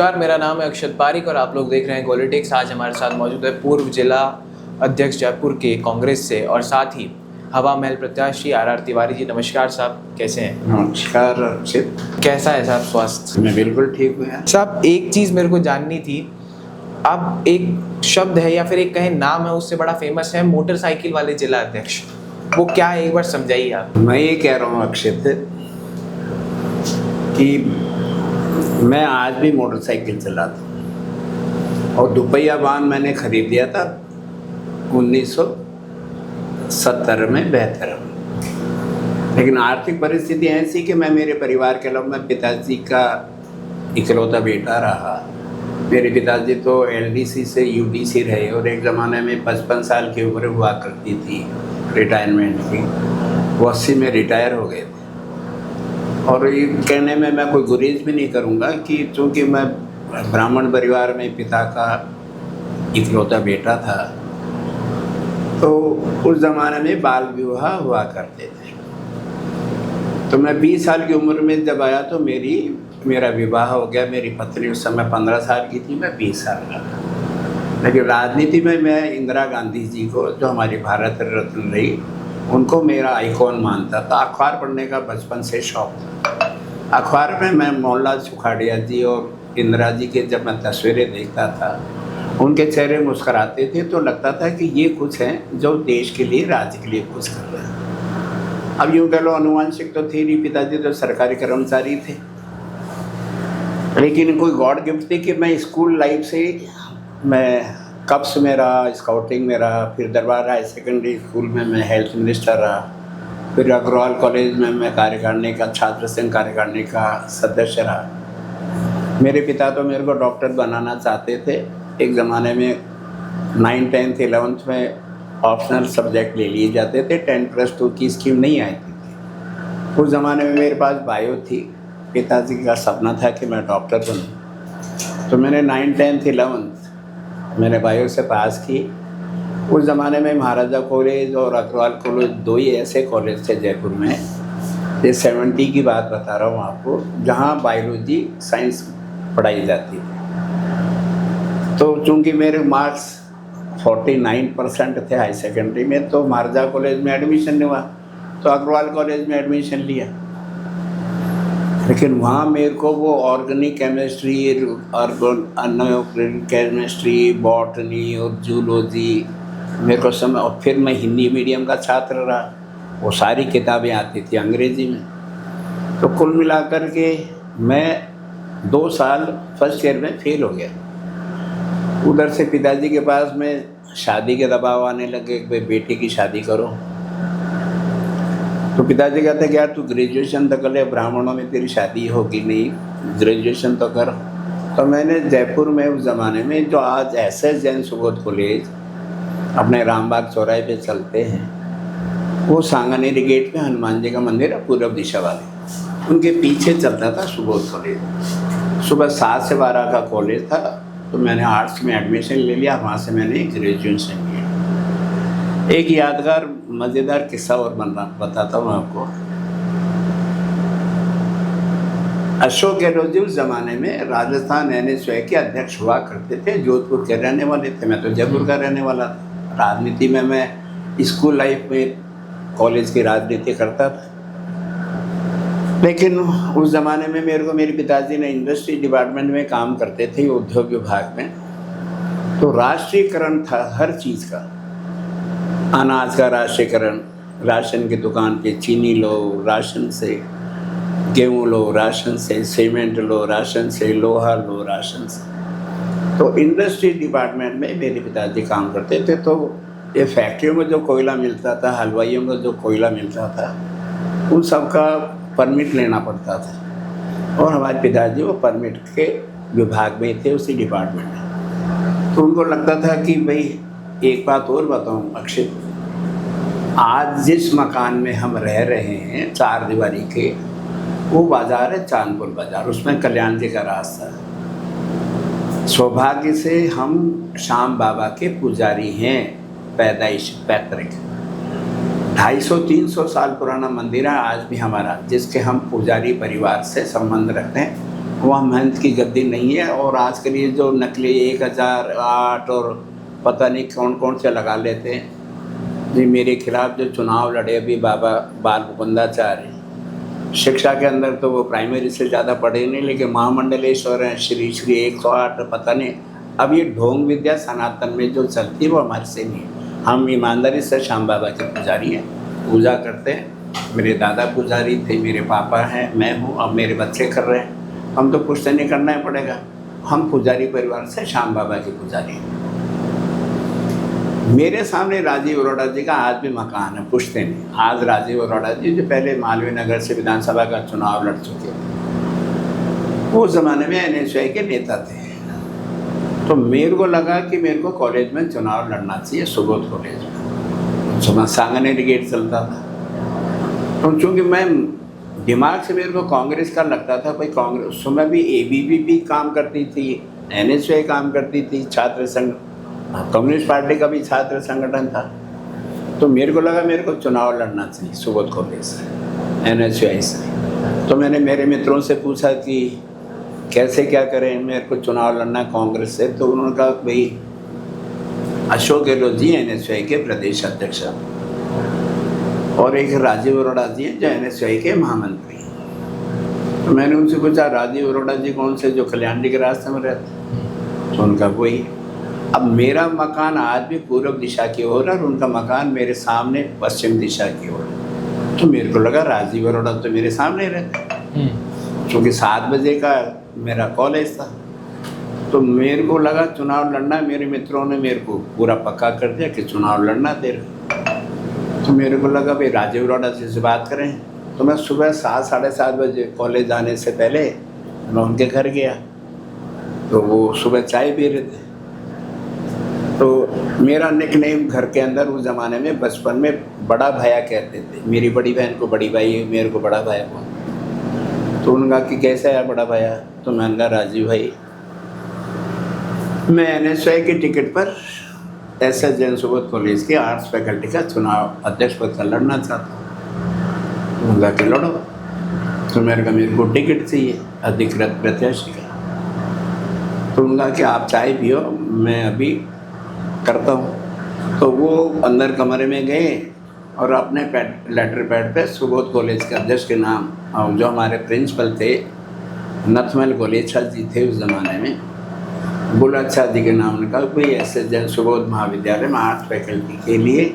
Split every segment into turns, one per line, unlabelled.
नमस्कार, मेरा नाम है अक्षत पारिक और आप लोग देख रहे हैं पॉलिटिक्स। आज हमारे साथ मौजूद है पूर्व जिला अध्यक्ष जयपुर के कांग्रेस से और साथ ही हवा महल प्रत्याशी आर तिवारी जी। नमस्कार साहब, कैसे हैं?
नमस्कार अक्षित।
कैसा है साहब स्वास्थ्य?
मैं बिल्कुल ठीक हूँ यार।
साहब, एक चीज़ मेरे को जाननी थी। अब एक शब्द है या फिर एक कहे नाम है, उससे बड़ा फेमस है मोटरसाइकिल वाले जिला अध्यक्ष। वो क्या है, एक बार समझाइए आप।
मैं ये कह रहा हूँ अक्षित कि मैं आज भी मोटरसाइकिल चलाता हूँ और दुपहिया वाहन मैंने खरीद लिया था 1970 में 72 में। लेकिन आर्थिक परिस्थिति ऐसी कि मैं मेरे परिवार के अलावा मैं पिताजी का इकलौता बेटा रहा। मेरे पिताजी तो एलडीसी से यूडीसी रहे और एक ज़माने में 55 साल की उम्र हुआ करती थी रिटायरमेंट की। वो 80 में रिटायर हो गए थे। और ये कहने में मैं कोई गुरेज भी नहीं करूँगा कि चूँकि मैं ब्राह्मण परिवार में पिता का इकलौता बेटा था, तो उस ज़माने में बाल विवाह हुआ करते थे। तो मैं 20 साल की उम्र में जब आया तो मेरा विवाह हो गया। मेरी पत्नी उस समय 15 साल की थी, मैं 20 साल का था। लेकिन राजनीति में मैं इंदिरा गांधी जी को, जो हमारी भारत रत्न रही, उनको मेरा आइकॉन मानता था। अखबार पढ़ने का बचपन से शौक था। अखबार में मैं मोहनलाल सुखाड़िया जी और इंदिरा जी के जब मैं तस्वीरें देखता था, उनके चेहरे मुस्कुराते थे तो लगता था कि ये कुछ हैं जो देश के लिए, राज्य के लिए कुछ कर रहे हैं। अब यूँ कह लो, अनुवांशिक तो थी नहीं, पिताजी तो सरकारी कर्मचारी थे। लेकिन कोई गॉड गिफ्ट थी कि मैं स्कूल लाइफ से मैं कप्स में रहा, स्काउटिंग में रहा, फिर दरबार हाई सेकेंडरी स्कूल में मैं हेल्थ मिनिस्टर रहा, फिर अग्रवाल कॉलेज में मैं कार्यकारिणी का, छात्र संघ कार्यकारिणी का सदस्य रहा। मेरे पिता तो मेरे को डॉक्टर बनाना चाहते थे। एक ज़माने में 9, 10, 11th में ऑप्शनल सब्जेक्ट ले लिए जाते थे। 10+2 की स्कीम नहीं आई थी। उस ज़माने में मेरे पास बायो थी। पिताजी का सपना था कि मैं डॉक्टर बनूँ, तो मैंने 9, 10, 11th मैंने बायो से पास की। उस ज़माने में महाराजा कॉलेज और अग्रवाल कॉलेज 2 ही ऐसे कॉलेज थे जयपुर में। ये 70 की बात बता रहा हूँ आपको, जहाँ बायोलॉजी साइंस पढ़ाई जाती थी। तो चूँकि मेरे मार्क्स 49% थे हाई सेकेंडरी में, तो महाराजा कॉलेज में एडमिशन हुआ, तो अग्रवाल कॉलेज में एडमिशन लिया। लेकिन वहाँ मेरे को वो organic chemistry, unorganic chemistry, botany और जूलॉजी मेरे को समय, और फिर मैं हिंदी मीडियम का छात्र रहा। वो सारी किताबें आती थी अंग्रेज़ी में। तो कुल मिलाकर के मैं 2 साल फर्स्ट ईयर में फेल हो गया। उधर से पिताजी के पास में शादी के दबाव आने लगे कि भाई बेटे की शादी करो। तो पिताजी कहते कि यार तू ग्रेजुएशन तो कर ले, ब्राह्मणों में तेरी शादी होगी नहीं, ग्रेजुएशन तो कर। तो मैंने जयपुर में उस ज़माने में, जो आज एसएस जैन सुबोध कॉलेज अपने रामबाग चौराहे पे चलते हैं, वो सांगानेरी गेट पे हनुमान जी का मंदिर है पूर्व दिशा वाले, उनके पीछे चलता था सुबोध कॉलेज। सुबह 7 से 12 का कॉलेज था। तो मैंने आर्ट्स में एडमिशन ले लिया, वहाँ से मैंने ग्रेजुएशन किया। एक यादगार मज़ेदार किस्सा और बताता हूँ आपको। अशोक गहलोत जी उस ज़माने में राजस्थान NSY के अध्यक्ष हुआ करते थे। जोधपुर के रहने वाले थे, मैं तो जयपुर का रहने वाला था। राजनीति में मैं स्कूल लाइफ में कॉलेज की राजनीति करता था। लेकिन उस ज़माने में मेरे को मेरे पिताजी ने इंडस्ट्री डिपार्टमेंट में काम करते थे, उद्योग विभाग में। तो राष्ट्रीयकरण था हर चीज़ का। अनाज का राष्ट्रीयकरण, राशन की दुकान पे चीनी लो, राशन से गेहूँ लो, राशन से सीमेंट लो, राशन से लोहा लो, राशन से। तो इंडस्ट्री डिपार्टमेंट में मेरे पिताजी काम करते थे। तो ये फैक्ट्रियों में जो कोयला मिलता था, हलवाइयों को जो कोयला मिलता था, उन सब का परमिट लेना पड़ता था। और हमारे पिताजी वो परमिट के विभाग में थे, उसी डिपार्टमेंट में। तो उनको लगता था कि भाई एक बात और बताऊं अक्षित, आज जिस मकान में हम रह रहे हैं 4 दीवारी के, वो बाज़ार है चांदपुर बाज़ार, उसमें कल्याण जी का रास्ता है। सौभाग्य से हम श्याम बाबा के पुजारी हैं, पैदाइश पैतृक। 250-300 साल पुराना मंदिर है आज भी हमारा, जिसके हम पुजारी परिवार से संबंध रखते हैं। वहाँ मेहनत की गद्दी नहीं है। और आजकल ये जो नकली 1008 और पता नहीं कौन कौन से लगा लेते हैं जी। मेरे खिलाफ जो चुनाव लड़े अभी बाबा बाल मुकुंदाचार्य, शिक्षा के अंदर तो वो प्राइमरी से ज़्यादा पढ़े नहीं, लेकिन महामंडलेश्वर हैं, श्री श्री 108 पता नहीं। अब ये ढोंग विद्या सनातन में जो चलती है वो हमारे से नहीं है। हम ईमानदारी से श्याम बाबा के पुजारी हैं, पूजा करते हैं। मेरे दादा पुजारी थे, मेरे पापा हैं, मैं हूँ, अब मेरे बच्चे कर रहे हैं। हम तो कुछ तो नहीं करना ही पड़ेगा। हम पुजारी परिवार से श्याम बाबा के पुजारी हैं। मेरे सामने राजीव अरोड़ा जी का आज भी मकान है, पूछते नहीं। आज राजीव अरोड़ा जी जो पहले मालवीय नगर से विधानसभा का चुनाव लड़ चुके, वो ज़माने में NSY के नेता थे। तो मेरे को लगा कि मेरे को कॉलेज में चुनाव लड़ना चाहिए, सुबोध कॉलेज में। सुबह सांगने गेट चलता था। तो चूँकि मैं दिमाग से मेरे को कांग्रेस का लगता था, भाई कांग्रेस, उस समय भी ABP भी काम करती थी, NSY काम करती थी, छात्र संघ, कम्युनिस्ट पार्टी का भी छात्र संगठन था। तो मेरे को लगा मेरे को चुनाव लड़ना चाहिए सुबोध कॉलेज से, NSY से। तो मैंने मेरे मित्रों से पूछा कि कैसे क्या करें, मेरे को चुनाव लड़ना कांग्रेस से। तो उन्होंने कहा भाई अशोक गहलोत जी NSY के प्रदेश अध्यक्ष और एक राजीव अरोड़ा जी हैं जो NSY के महामंत्री। तो मैंने उनसे पूछा राजीव अरोड़ा जी कौन से, जो कल्याणी के रास्ते में रहते? तो उनका वही। अब मेरा मकान आज भी पूर्व दिशा की ओर है और उनका मकान मेरे सामने पश्चिम दिशा की ओर। तो मेरे को लगा राजीव अरोड़ा तो मेरे सामने रहते, क्योंकि 7 बजे का मेरा कॉलेज था। तो मेरे को लगा चुनाव लड़ना है। मेरे मित्रों ने मेरे को पूरा पक्का कर दिया कि चुनाव लड़ना तेरे। तो मेरे को लगा भाई राजीव अरोड़ा जी से बात करें। तो मैं सुबह 7 साढ़े 7 बजे कॉलेज जाने से पहले मैं उनके घर गया। तो वो सुबह चाय पी रहे थे। तो मेरा निकनेम घर के अंदर उस ज़माने में बचपन में बड़ा भैया कहते थे। मेरी बड़ी बहन को बड़ी भाई, मेरे को बड़ा भैया बोलते। तो उन्होंने कहा कि कैसा है बड़ा भैया? तो मैंने कहा राजीव भाई, मैं NSY के टिकट पर SS जैन सुबोध कॉलेज के आर्ट्स फैकल्टी का चुनाव अध्यक्ष पद का लड़ना चाहता हूँ। उन्होंने कहा कि लड़ो। तो मेरे कहा मेरे को टिकट चाहिए अधिकृत प्रत्याशी का। तो उन्होंने कहा कि आप चाय पियो, मैं अभी करता हूँ। तो वो अंदर कमरे में गए और अपने लेटर पैड पे सुबोध कॉलेज के अध्यक्ष के नाम, और जो हमारे प्रिंसिपल थे नथमल गोलेछा जी थे उस ज़माने में, गुलाच्छा जी के नाम ने कहा कोई SS जैन सुबोध महाविद्यालय में आर्ट्स फैकल्टी के लिए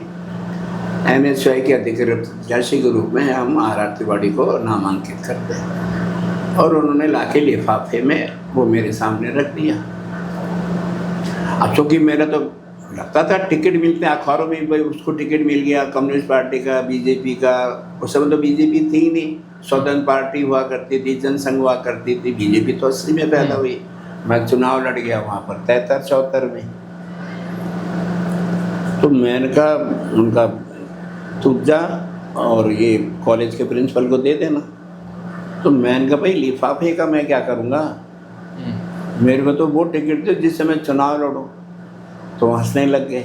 NSY के अधिकृत प्रत्याशी के रूप में हम RR तिवारी को नामांकित करते हैं। और उन्होंने लाके लिफाफे में वो मेरे सामने रख दिया। अब चूँकि मेरा तो लगता था टिकट मिलते हैं अखबारों में, भाई उसको टिकट मिल गया, कम्युनिस्ट पार्टी का, BJP का। उस समय तो BJP थी ही नहीं, स्वतंत्र पार्टी हुआ करती थी, जनसंघ हुआ करती थी। BJP तो 80 में पैदा हुई। मैं चुनाव लड़ गया वहाँ पर 73-74 में। तो मैंने कहा उनका तू जा और ये कॉलेज के प्रिंसिपल को दे देना। तो मैंने कहा भाई लिफाफे का मैं क्या करूँगा, मेरे को तो वो टिकट थे जिससे मैं चुनाव लड़ूँ। तो हंसने लग गए।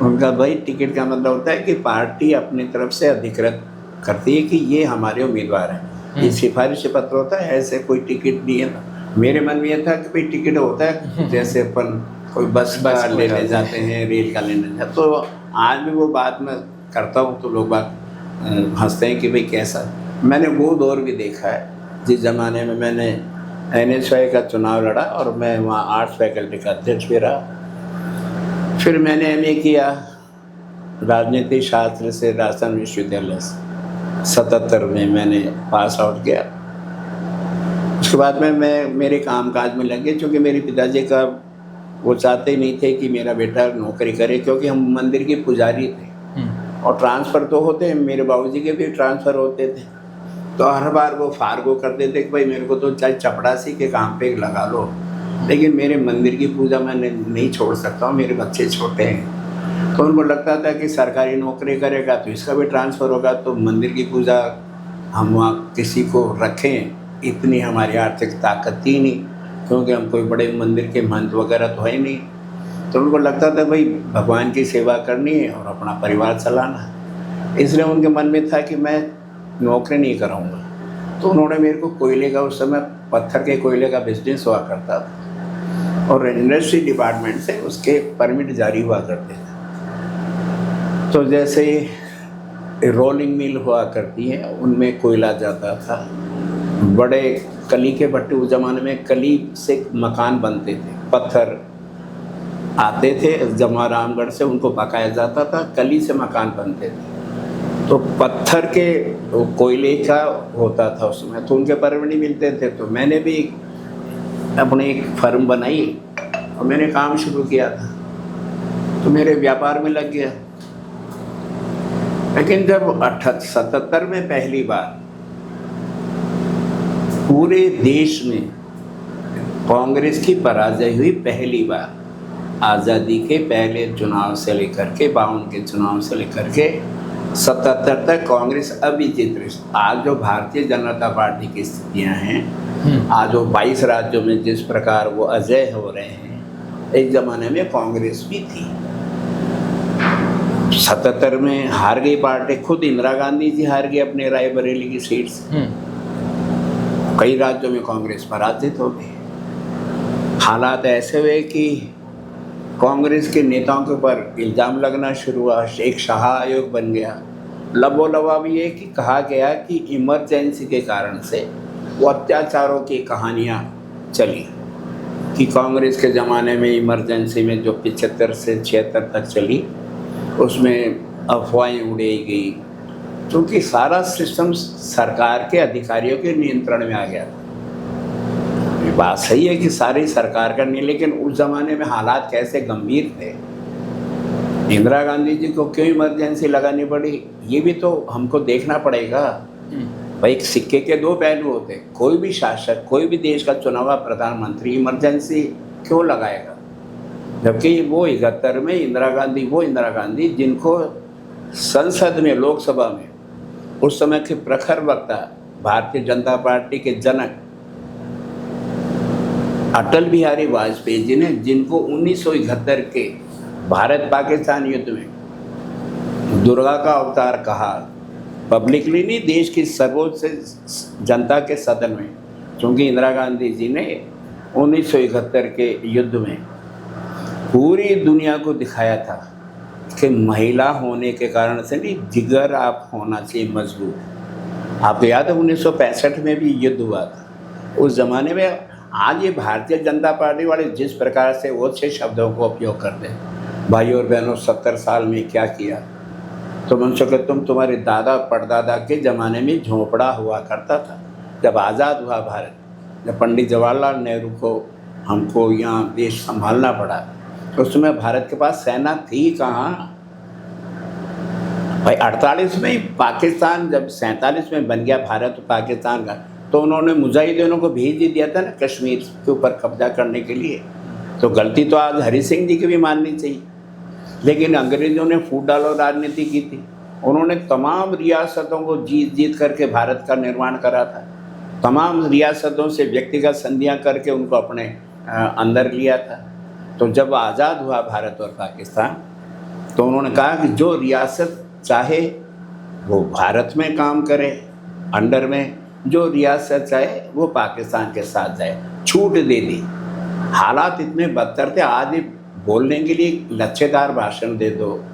उनका भाई टिकट का मतलब होता है कि पार्टी अपनी तरफ से अधिकृत करती है कि ये हमारे उम्मीदवार हैं। ये सिफारिश पत्र होता है, ऐसे कोई टिकट नहीं है। मेरे मन में यह था कि भाई टिकट होता है जैसे अपन कोई बस का लेने जाते हैं, रेल का लेने जाते। तो आज भी वो बात मैं करता हूँ तो लोग बात हंसते हैं कि भाई कैसा। मैंने वो दौर भी देखा है जिस ज़माने में मैंने NSY का चुनाव लड़ा और मैं वहाँ आर्ट्स फैकल्टी का अध्यक्ष भी रहा। फिर मैंने MA किया राजनीति शास्त्र से राजस्थान विश्वविद्यालय से 77 में मैंने पास आउट किया। उसके बाद में मैं मेरे कामकाज में लग गए, क्योंकि मेरे पिताजी का वो चाहते ही नहीं थे कि मेरा बेटा नौकरी करे, क्योंकि हम मंदिर के पुजारी थे और ट्रांसफ़र तो होते हैं, मेरे बाबूजी के भी ट्रांसफ़र होते थे। तो हर बार वो फारगो करते थे कि भाई मेरे को तो चाहे चपड़ासी के काम पे लगा लो, लेकिन मेरे मंदिर की पूजा मैं नहीं छोड़ सकता हूँ, मेरे बच्चे छोटे हैं। तो उनको लगता था कि सरकारी नौकरी करेगा तो इसका भी ट्रांसफ़र होगा, तो मंदिर की पूजा हम वहाँ किसी को रखें, इतनी हमारी आर्थिक ताकत थी नहीं, क्योंकि हम कोई बड़े मंदिर के महंत वगैरह तो है नहीं। तो उनको लगता था भाई भगवान की सेवा करनी है और अपना परिवार चलाना है, इसलिए उनके मन में था कि मैं नौकरी नहीं कराऊंगा। तो उन्होंने मेरे को कोयले का उस समय पत्थर के कोयले का बिजनेस हुआ करता था और इंडस्ट्री डिपार्टमेंट से उसके परमिट जारी हुआ करते थे। तो जैसे रोलिंग मिल हुआ करती है, उनमें कोयला जाता था। बड़े कली के भट्टे उस ज़माने में कली से मकान बनते थे, पत्थर आते थे जमा रामगढ़ से, उनको पकाया जाता था, कली से मकान बनते थे। तो पत्थर के कोयले का होता था उसमें, तो उनके परमिट मिलते थे। तो मैंने भी अपनी एक फर्म बनाई और मैंने काम शुरू किया था, तो मेरे व्यापार में लग गया। लेकिन जब 77 में पहली बार पूरे देश में कांग्रेस की पराजय हुई, पहली बार आज़ादी के पहले चुनाव से लेकर के 52 के चुनाव से लेकर के 77 तक कांग्रेस अविजित रही। आज जो भारतीय जनता पार्टी की स्थितियां हैं, आज वो 22 राज्यों में जिस प्रकार वो अजय हो रहे हैं, एक ज़माने में कांग्रेस भी थी। 77 में हार गई पार्टी, खुद इंदिरा गांधी जी हार गई अपने रायबरेली की सीट से। कई राज्यों में कांग्रेस पराजित हो गई। हालात ऐसे हुए कि कांग्रेस के नेताओं के ऊपर इल्ज़ाम लगना शुरू हुआ, एक शाह आयोग बन गया। लबोलबाब ये कि कहा गया कि इमरजेंसी के कारण से वो अत्याचारों की कहानियाँ चली कि कांग्रेस के ज़माने में इमरजेंसी में जो 75 से 76 तक चली, उसमें अफवाहें उड़ाई गई, क्योंकि सारा सिस्टम सरकार के अधिकारियों के नियंत्रण में आ गया था। ये बात सही है कि सारी सरकार का नहीं, लेकिन उस ज़माने में हालात कैसे गंभीर थे। इंदिरा गांधी जी को क्यों इमरजेंसी लगानी पड़ी, ये भी तो हमको देखना पड़ेगा। भाई, एक सिक्के के दो पहलू होते। कोई भी शासक, कोई भी देश का चुना हुआ प्रधानमंत्री इमरजेंसी क्यों लगाएगा, जबकि वो 71 में इंदिरा गांधी जिनको संसद में, लोकसभा में उस समय के प्रखर वक्ता भारतीय जनता पार्टी के जनक अटल बिहारी वाजपेयी जी ने, जिनको 1971 के भारत पाकिस्तान युद्ध में दुर्गा का अवतार कहा, पब्लिकली नहीं, देश की सर्वोच्च जनता के सदन में, क्योंकि इंदिरा गांधी जी ने 1971 के युद्ध में पूरी दुनिया को दिखाया था कि महिला होने के कारण से नहीं, जिगर आप होना चाहिए मजबूत। आपको याद है 1965 में भी युद्ध हुआ था उस ज़माने में। आज ये भारतीय जनता पार्टी वाले जिस प्रकार से वो 6 शब्दों को उपयोग करते हैं, भाई और बहनों 70 साल में क्या किया, तो मन सके तुम्हारे दादा परदादा के ज़माने में झोंपड़ा हुआ करता था। जब आज़ाद हुआ भारत, जब पंडित जवाहरलाल नेहरू को हमको यहाँ देश संभालना पड़ा, तो उस समय भारत के पास सेना थी कहाँ। भाई 48 में पाकिस्तान, जब 47 में बन गया भारत पाकिस्तान का, तो उन्होंने मुजाहिदीनों को भेज ही दिया था ना कश्मीर के ऊपर कब्जा करने के लिए। तो गलती तो आज हरि सिंह जी की भी माननी चाहिए, लेकिन अंग्रेजों ने फूट डालो राजनीति की थी। उन्होंने तमाम रियासतों को जीत करके भारत का निर्माण करा था। तमाम रियासतों से व्यक्तिगत संधियाँ करके उनको अपने अंदर लिया था। तो जब आज़ाद हुआ भारत और पाकिस्तान, तो उन्होंने कहा कि जो रियासत चाहे वो भारत में काम करे अंडर में, जो रियासत चाहे वो पाकिस्तान के साथ जाए, छूट दे दी। हालात इतने बदतर थे, आज बोलने के लिए लच्छेदार भाषण दे दो,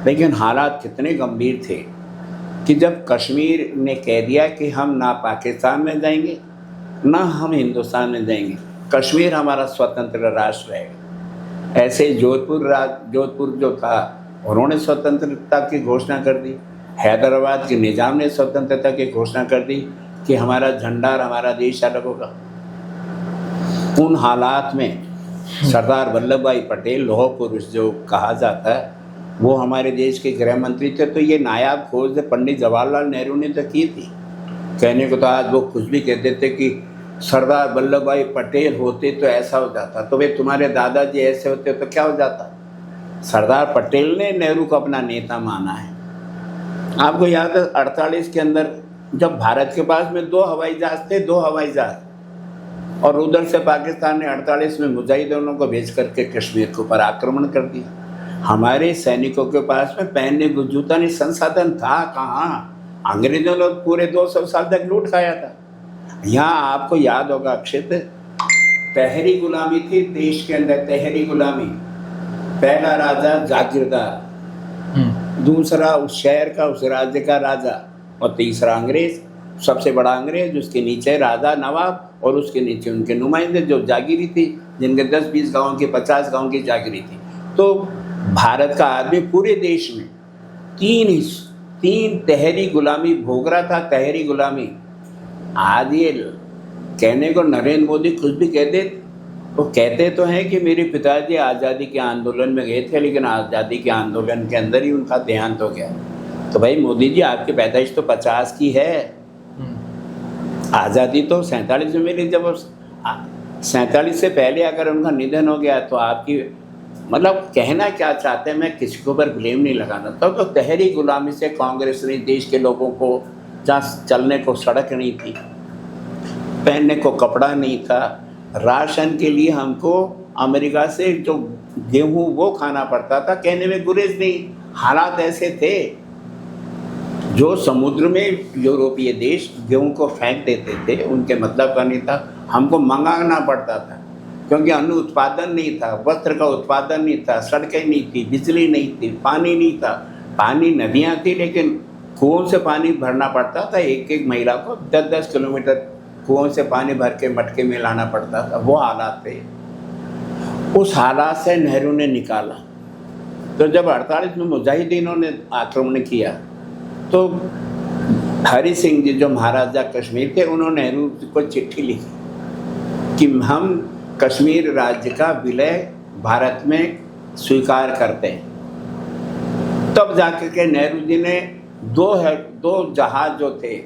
लेकिन हालात कितने गंभीर थे कि जब कश्मीर ने कह दिया कि हम ना पाकिस्तान में जाएंगे ना हम हिंदुस्तान में जाएंगे, कश्मीर हमारा स्वतंत्र राष्ट्र रहेगा। ऐसे जोधपुर जो था, उन्होंने स्वतंत्रता की घोषणा कर दी। हैदराबाद के निज़ाम ने स्वतंत्रता की घोषणा कर दी कि हमारा झंडा और हमारा देश अलग होगा। उन हालात में सरदार वल्लभ भाई पटेल, लौह पुरुष जो कहा जाता है, वो हमारे देश के गृह मंत्री थे। तो ये नायाब खोज पंडित जवाहरलाल नेहरू ने तो की थी। कहने को तो आज वो कुछ भी कहते थे कि सरदार वल्लभ भाई पटेल होते तो ऐसा हो जाता, तो वे तुम्हारे दादाजी ऐसे होते तो क्या हो जाता। सरदार पटेल ने नेहरू को अपना नेता माना है। आपको याद है 48 के अंदर जब भारत के पास में 2 हवाई जहाज थे, 2 हवाई जहाज, और उधर से पाकिस्तान ने 48 में मुजाहिदीनों को भेज करके कश्मीर के ऊपर आक्रमण कर दिया। हमारे सैनिकों के पास में पहनने को जूता नहीं, संसाधन था कहाँ। अंग्रेजों ने पूरे 200 साल तक लूट खाया था। यहाँ आपको याद होगा अक्षित, तहरी गुलामी थी देश के अंदर, तहरी गुलामी। पहला राजा जागीरदार, दूसरा उस शहर का, उस राज्य का राजा, और तीसरा अंग्रेज, सबसे बड़ा अंग्रेज, उसके नीचे राजा नवाब, और उसके नीचे उनके नुमाइंदे जो जागीरी थी, जिनके 10-20 गाँव की, 50 गाँव की जागीरी थी। तो भारत का आदमी पूरे देश में तीन तहरी गुलामी भोग रहा था, तहरी गुलामी। आज ये कहने को नरेंद्र मोदी कुछ भी कहते, वो कहते तो हैं कि मेरे पिताजी आज़ादी के आंदोलन में गए थे, लेकिन आज़ादी के आंदोलन के अंदर ही उनका देहांत हो गया। तो भाई मोदी जी, आपकी पैदाइश तो 50 की है, आज़ादी तो 47 में मिली। जब 47 से पहले अगर उनका निधन हो गया तो आपकी, मतलब कहना क्या चाहते हैं, मैं किसी के ऊपर ब्लेम नहीं लगाना। तो तहरी गुलामी से कांग्रेस ने देश के लोगों को, जहाँ चलने को सड़क नहीं थी, पहनने को कपड़ा नहीं था, राशन के लिए हमको अमेरिका से जो गेहूं वो खाना पड़ता था, कहने में गुरेज नहीं। हालात ऐसे थे, जो समुद्र में यूरोपीय देश गेहूं को फेंक देते थे, उनके मतलब का नहीं था, हमको मंगाना पड़ता था, क्योंकि अन्न उत्पादन नहीं था, वस्त्र का उत्पादन नहीं था, सड़कें नहीं थी, बिजली नहीं थी, पानी नहीं था। पानी नदियाँ थी, लेकिन कुओं से पानी भरना पड़ता था। एक महिला को 10-10 किलोमीटर कुओं से पानी भर के मटके में लाना पड़ता था। वो हालात थे। उस हालात से नेहरू ने निकाला। तो जब 48 में मुजाहिदीनों ने आक्रमण किया, तो हरि सिंह जी जो महाराजा कश्मीर थे, उन्होंने नेहरू को चिट्ठी लिखी कि हम कश्मीर राज्य का विलय भारत में स्वीकार करते हैं। तब जाकर के नेहरू जी ने दो जहाज जो थे,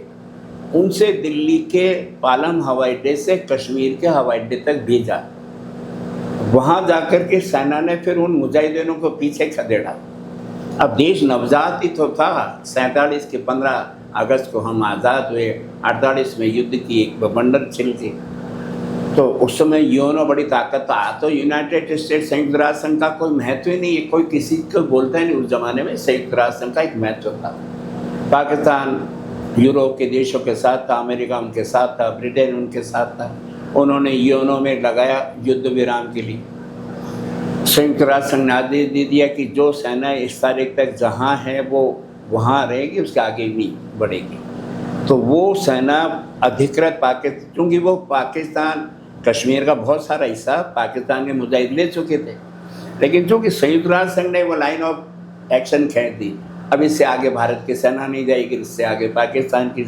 उनसे दिल्ली के पालम हवाई अड्डे से कश्मीर के हवाई अड्डे तक भेजा। वहाँ जाकर के सेना ने फिर उन मुजाहिदीनों को पीछे खदेड़ा। अब देश नवजात ही तो था। 47 के 15 अगस्त को हम आज़ाद हुए। 48 में युद्ध की एक बवंडर छिल थी। तो उस समय यूएनओ बड़ी ताकत था। तो यूनाइटेड स्टेट, संयुक्त राष्ट्र संघ का कोई महत्व ही नहीं है, कोई किसी को बोलता ही नहीं। उस ज़माने में संयुक्त राष्ट्र संघ का एक महत्व था। पाकिस्तान यूरोप के देशों के साथ था, अमेरिका उनके साथ था, ब्रिटेन उनके साथ था। उन्होंने यूएनओ में लगाया युद्ध विराम के लिए। संयुक्त राष्ट्र संघ ने आदेश दे दिया कि जो सेना इस तारीख तक जहाँ है वो वहाँ रहेगी, उसके आगे नहीं बढ़ेगी। तो वो सेना अधिकृत पाकिस्तान, क्योंकि वो पाकिस्तान कश्मीर का बहुत सारा हिस्सा पाकिस्तान के मुजाहिद ले चुके थे, लेकिन चूँकि संयुक्त राष्ट्र संघ ने वो लाइन ऑफ एक्शन खींच दी, अब इससे आगे भारत की सेना नहीं जाएगी, इससे आगे पाकिस्तान की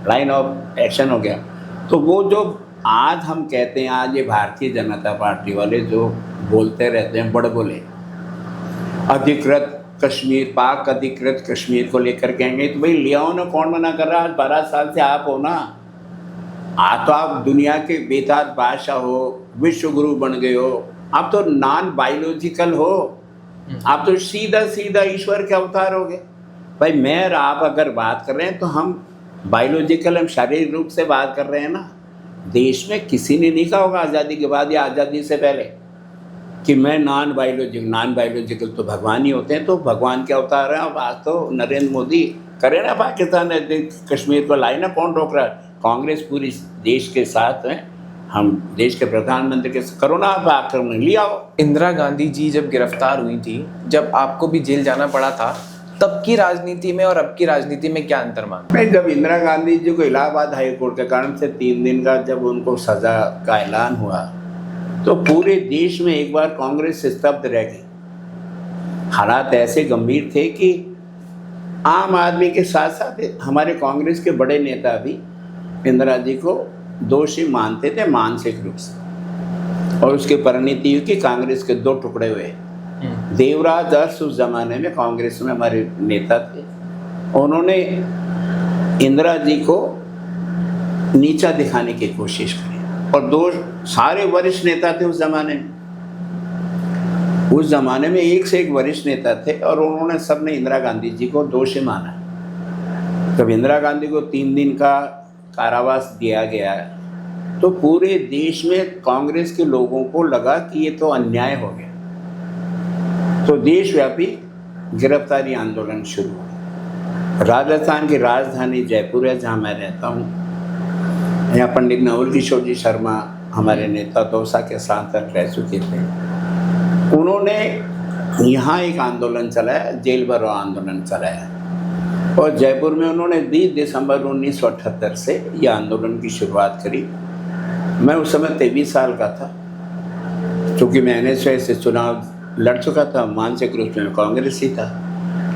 लाइन ऑफ एक्शन हो गया। तो वो जो आज हम कहते हैं, आज ये भारतीय जनता पार्टी वाले जो बोलते रहते हैं बड़बोले, अधिकृत कश्मीर, पाक अधिकृत कश्मीर को लेकर के आएंगे, तो भाई ले आओ ना, कौन मना कर रहा है? आज 12 साल से आप हो ना, आज तो आप दुनिया के बेताज बादशाह हो, विश्व गुरु बन गए हो, आप तो नॉन बायोलॉजिकल हो, आप तो सीधा सीधा ईश्वर के अवतार हो गए। भाई मैं और आप अगर बात कर रहे हैं तो हम बायोलॉजिकल, हम शारीरिक रूप से बात कर रहे हैं ना। देश में किसी ने नहीं कहा होगा आज़ादी के बाद या आज़ादी से पहले कि मैं नॉन बायोलॉजिकल तो भगवान ही होते हैं, तो भगवान के अवतार हैं। अब आज तो नरेंद्र मोदी करे ना, पाकिस्तान ने कश्मीर को लाई ना, कौन रोक रहा है? कांग्रेस पूरी देश के साथ है, हम देश के प्रधानमंत्री के करो ना आप आक्रमण लिया हो।
इंदिरा गांधी जी जब गिरफ्तार हुई थी, जब आपको भी जेल जाना पड़ा था, तब की राजनीति में और अब की राजनीति में क्या अंतर मानते हैं?
जब इंदिरा गांधी जी को इलाहाबाद हाई कोर्ट के कारण से 3 दिन का जब उनको सजा का ऐलान हुआ, तो पूरे देश में एक बार कांग्रेस स्तब्ध रह गई। हालात ऐसे गंभीर थे कि आम आदमी के साथ साथ हमारे कांग्रेस के बड़े नेता भी इंदिरा जी को दोषी मानते थे मानसिक रूप से, और उसकी परिणति हुई कि कांग्रेस के 2 टुकड़े हुए। देवराज अरस उस जमाने में कांग्रेस में हमारे नेता थे, उन्होंने इंदिरा जी को नीचा दिखाने की कोशिश करी, और 2 सारे वरिष्ठ नेता थे उस जमाने में। उस जमाने में एक से एक वरिष्ठ नेता थे, और उन्होंने सबने इंदिरा गांधी जी को दोषी माना। जब इंदिरा गांधी को 3 दिन का कारावास दिया गया, तो पूरे देश में कांग्रेस के लोगों को लगा कि ये तो अन्याय हो गया। तो देशव्यापी गिरफ्तारी आंदोलन शुरू हुआ। राजस्थान की राजधानी जयपुर है, जहाँ मैं रहता हूँ, यहाँ पंडित नवल किशोर जी शर्मा हमारे नेता दौसा के सांसद रह चुके थे। उन्होंने यहाँ एक आंदोलन चलाया, जेल भरो आंदोलन चलाया, और जयपुर में उन्होंने 20 दिसंबर 1978 से यह आंदोलन की शुरुआत करी। मैं उस समय 23 साल का था, क्योंकि मैं NSY से चुनाव लड़ चुका था, मानसिक रूप में कांग्रेस ही था।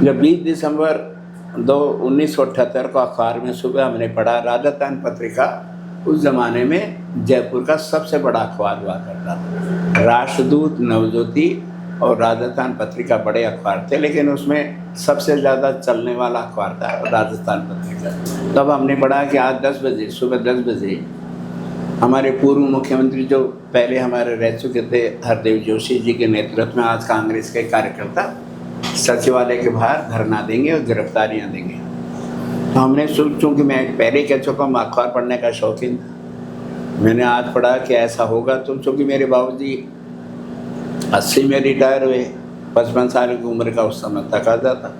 जब 20 दिसंबर 1978 को अखबार में सुबह हमने पढ़ा, राजस्थान पत्रिका उस ज़माने में जयपुर का सबसे बड़ा अखबार हुआ करता था। राष्ट्रदूत, नवज्योति और राजस्थान पत्रिका बड़े अखबार थे, लेकिन उसमें सबसे ज़्यादा चलने वाला अखबार था राजस्थान पत्रिका। तब हमने पढ़ा कि आज 10 बजे, सुबह 10 बजे हमारे पूर्व मुख्यमंत्री जो पहले हमारे रह चुके थे हरदेव जोशी जी के नेतृत्व में आज कांग्रेस के कार्यकर्ता सचिवालय के बाहर धरना देंगे और गिरफ्तारियां देंगे। तो हमने चूँकि मैं पहले कह चुका हूँ अखबार पढ़ने का शौकीन था, मैंने आज पढ़ा कि ऐसा होगा। तो चूँकि मेरे बाबूजी 80 में रिटायर हुए, 55 साल की उम्र का उस समय तकाजा था,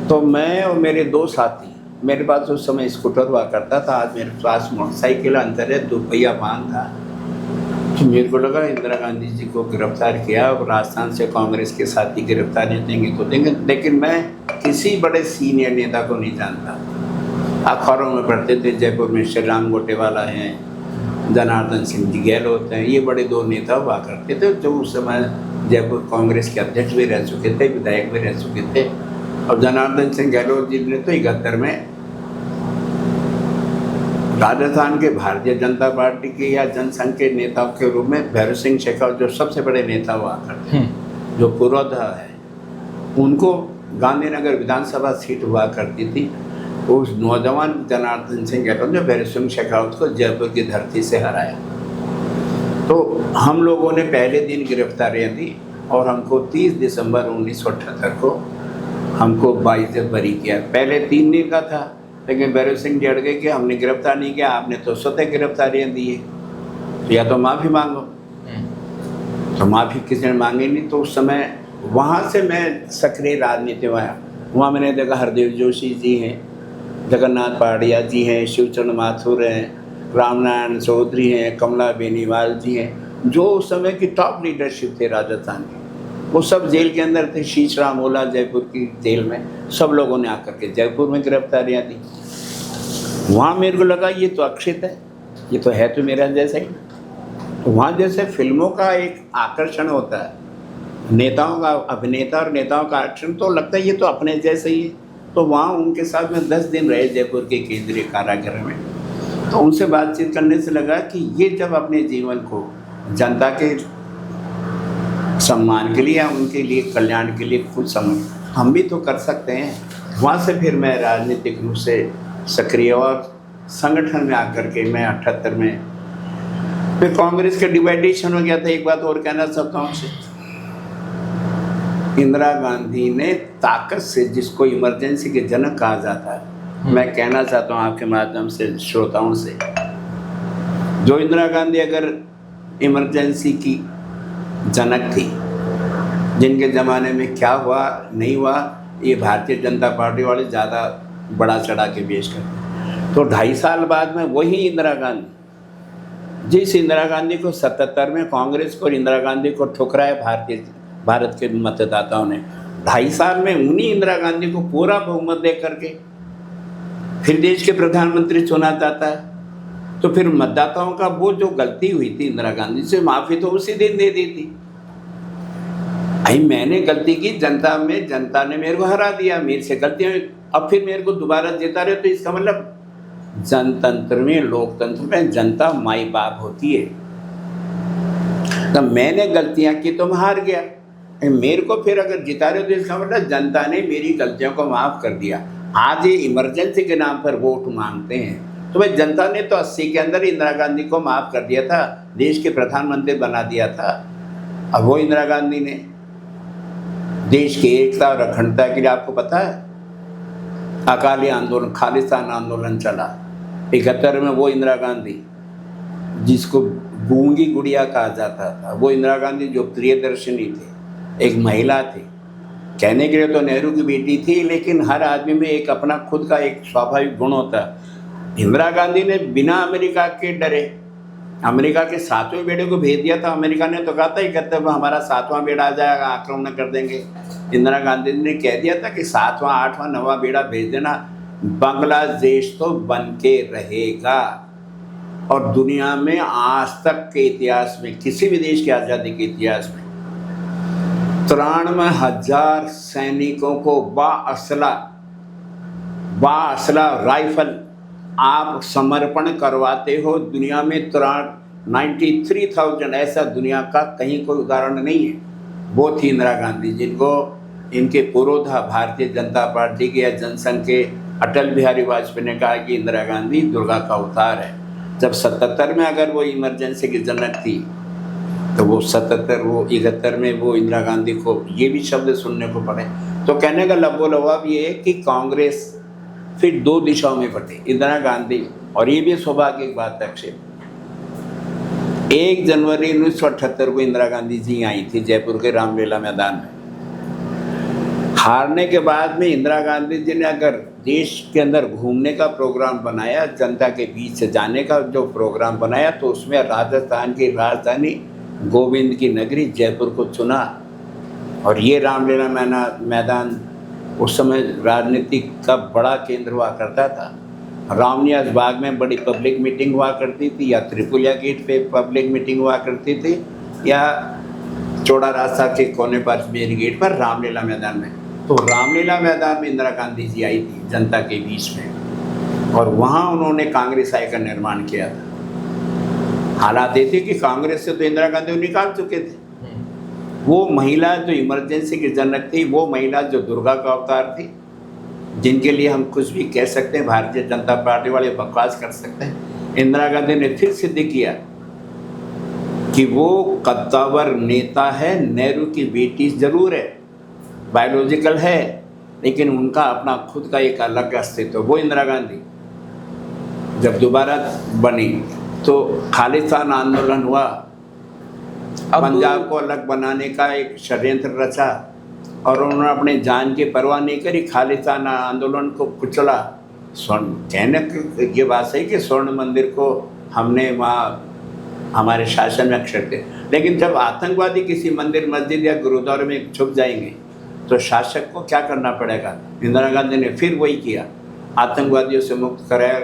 तो मैं और मेरे 2 साथी, मेरे पास उस समय स्कूटर हुआ करता था, आज मेरे पास मोटरसाइकिल अंतर है, 2 पहिया वाहन था। तो मेरे को लगा इंदिरा गांधी जी को गिरफ्तार किया और राजस्थान से कांग्रेस के साथी गिरफ्तारी देंगे तो देंगे, लेकिन मैं किसी बड़े सीनियर नेता को नहीं जानता। अखबारों में पढ़ते थे जयपुर में श्री राम गोटेवाला हैं, जनार्दन सिंह जी गहलोत हैं, ये बड़े 2 नेता हुआ करते थे जो उस समय जयपुर कांग्रेस के अध्यक्ष भी रह चुके थे, विधायक भी रह चुके थे। और जनार्दन सिंह गहलोत जी ने तो 71 में राजस्थान के भारतीय जनता पार्टी के या जनसंघ के नेताओं के रूप में भैरव सिंह शेखावत जो सबसे बड़े नेता हुआ करते हैं, जो पूर्वाधा है, उनको गांधीनगर विधानसभा सीट हुआ करती थी। उस नौजवान जनार्दन सिंह गहलोत ने भैरव सिंह शेखावत को जयपुर की धरती से हराया। तो हम लोगों ने पहले दिन गिरफ्तारियाँ दी और हमको 30 दिसंबर 1978 को हमको 22 से बरी किया। पहले 3 दिन का था, लेकिन भैरव सिंह जी अड़ गए कि हमने गिरफ्तार नहीं किया, आपने तो स्वतः गिरफ्तारियाँ दी है, तो या तो माफ़ी मांगो। तो माफ़ी किसी ने मांगी नहीं। तो उस समय वहाँ से मैं सक्रिय राजनीति में आया। वहाँ मैंने देखा हरदेव जोशी जी हैं, जगन्नाथ पहाड़िया जी हैं, शिवचंद्र माथुर हैं, रामनारायण चौधरी हैं, कमला बेनीवाल जी हैं, जो उस समय की टॉप लीडरशिप थे राजस्थान की। वो सब जेल के अंदर थे। शीश राम ओला जयपुर की जेल में, सब लोगों ने आकर के जयपुर में गिरफ्तारियाँ दी। वहाँ मेरे को लगा ये तो अक्षित है, ये तो है तो मेरा जैसा ही। तो वहाँ जैसे फिल्मों का एक आकर्षण होता है, नेताओं का, अभिनेता और नेताओं का आकर्षण, तो लगता है ये तो अपने जैसे ही है। तो वहाँ उनके साथ में 10 दिन रहे जयपुर के केंद्रीय कारागृह में। तो उनसे बातचीत करने से लगा कि ये जब अपने जीवन को जनता के सम्मान के लिए या उनके लिए कल्याण के लिए कुछ समय हम भी तो कर सकते हैं। वहाँ से फिर मैं राजनीतिक रूप से सक्रिय और संगठन में आकर के मैं 78 में फिर कांग्रेस का डिवाइडेशन हो गया था। एक बात और कहना चाहता हूँ आपसे, इंदिरा गांधी ने ताकत से, जिसको इमरजेंसी के जनक कहा जाता है, मैं कहना चाहता हूँ आपके माध्यम से श्रोताओं से, जो इंदिरा गांधी अगर इमरजेंसी की जनक थी, जिनके ज़माने में क्या हुआ नहीं हुआ ये भारतीय जनता पार्टी वाले ज़्यादा बड़ा चढ़ा के पेश करते। तो 2.5 साल बाद में वही इंदिरा गांधी, जिस इंदिरा गांधी को 77 में कांग्रेस को इंदिरा गांधी को ठुकराया भारत के मतदाताओं ने, 2.5 साल में उन्हीं इंदिरा गांधी को पूरा बहुमत दे करके फिर देश के प्रधानमंत्री चुना जाता है। तो फिर मतदाताओं का वो जो गलती हुई थी इंदिरा गांधी से, माफ़ी तो उसी दिन दे दी थी। भाई मैंने गलती की, जनता ने मेरे को हरा दिया, मेरे से गलतियाँ, अब फिर मेरे को दोबारा जिता रहे, तो इसका मतलब जनतंत्र में, लोकतंत्र में जनता माई बाप होती है। तो मैंने गलतियाँ की तो मैं हार गया, मेरे को फिर अगर जिता रहे तो इसका मतलब जनता ने मेरी गलतियों को माफ़ कर दिया। आज ये इमरजेंसी के नाम पर वोट मांगते हैं, तो भाई जनता ने तो 80 के अंदर इंदिरा गांधी को माफ़ कर दिया था, देश के प्रधानमंत्री बना दिया था। अब वो इंदिरा गांधी ने देश की एकता और अखंडता के लिए, आपको पता है, अकाली आंदोलन, खालिस्तान आंदोलन चला 71 में। वो इंदिरा गांधी जिसको गूंगी गुड़िया कहा जाता था, वो इंदिरा गांधी जो प्रियदर्शनी थे, एक महिला थी, कहने के लिए तो नेहरू की बेटी थी, लेकिन हर आदमी में एक अपना खुद का एक स्वाभाविक गुण होता है। इंदिरा गांधी ने बिना अमेरिका के डरे अमेरिका के 7वें बेड़े को भेज दिया था। अमेरिका ने तो कहा था कहते हमारा 7वां बेड़ा आ जाएगा, आक्रमण कर देंगे। इंदिरा गांधी ने कह दिया था कि 7वां 8वां 9वां बेड़ा भेज देना, बांग्लादेश तो बन के रहेगा। और दुनिया में आज तक के इतिहास में, किसी भी देश की आज़ादी के इतिहास में 93,000 सैनिकों को बाअसला राइफल आप समर्पण करवाते हो। दुनिया में 93,000, ऐसा दुनिया का कहीं कोई उदाहरण नहीं है। वो थी इंदिरा गांधी, जिनको इनके पुरोधा भारतीय जनता पार्टी के या जनसंघ के अटल बिहारी वाजपेयी ने कहा कि इंदिरा गांधी दुर्गा का अवतार है। जब 77 में अगर वो इमरजेंसी की जनक थी, तो वो 71 में वो इंदिरा गांधी को ये भी शब्द सुनने को पड़े। तो कहने का लबो-लबाब ये है कि कांग्रेस फिर 2 दिशाओं में बटी, इंदिरा गांधी। और ये भी सौभाग्य की बात है अक्षय, 1 जनवरी 1978 को इंदिरा गांधी जी आई थी जयपुर के रामलीला मैदान में। हारने के बाद में इंदिरा गांधी जी ने अगर देश के अंदर घूमने का प्रोग्राम बनाया, जनता के बीच से जाने का जो प्रोग्राम बनाया, तो उसमें राजस्थान की राजधानी गोविंद की नगरी जयपुर को चुना। और ये रामलीला मैदान उस समय राजनीति का बड़ा केंद्र हुआ करता था। रामनिवास बाग में बड़ी पब्लिक मीटिंग हुआ करती थी, या त्रिपुलिया गेट पे पब्लिक मीटिंग हुआ करती थी, या चौड़ा रास्ता के कोने पर मेरी गेट पर रामलीला मैदान में। तो रामलीला मैदान में इंदिरा गांधी जी आई थी जनता के बीच में, और वहाँ उन्होंने कांग्रेस आई का निर्माण किया था। हालात ये थे कि कांग्रेस से तो इंदिरा गांधी को निकाल चुके थे। वो महिला जो इमरजेंसी की जनक थी, वो महिला जो दुर्गा का अवतार थी, जिनके लिए हम कुछ भी कह सकते हैं, भारतीय जनता पार्टी वाले बकवास कर सकते हैं, इंदिरा गांधी ने फिर सिद्ध किया कि वो कद्दावर नेता है। नेहरू की बेटी जरूर है, बायोलॉजिकल है, लेकिन उनका अपना खुद का एक अलग अस्तित्व। वो इंदिरा गांधी जब दोबारा बनी तो खालिस्तान आंदोलन हुआ, पंजाब को अलग बनाने का एक षड्यंत्र रचा, और उन्होंने अपने जान की परवाह नहीं करी, खालिस्तान आंदोलन को कुचला। कहने की ये बात है कि स्वर्ण मंदिर को हमने वहाँ हमारे शासन में अक्षर थे, लेकिन जब आतंकवादी किसी मंदिर मस्जिद या गुरुद्वारे में छुप जाएंगे तो शासक को क्या करना पड़ेगा। इंदिरा गांधी ने फिर वही किया, आतंकवादियों से मुक्त कराया।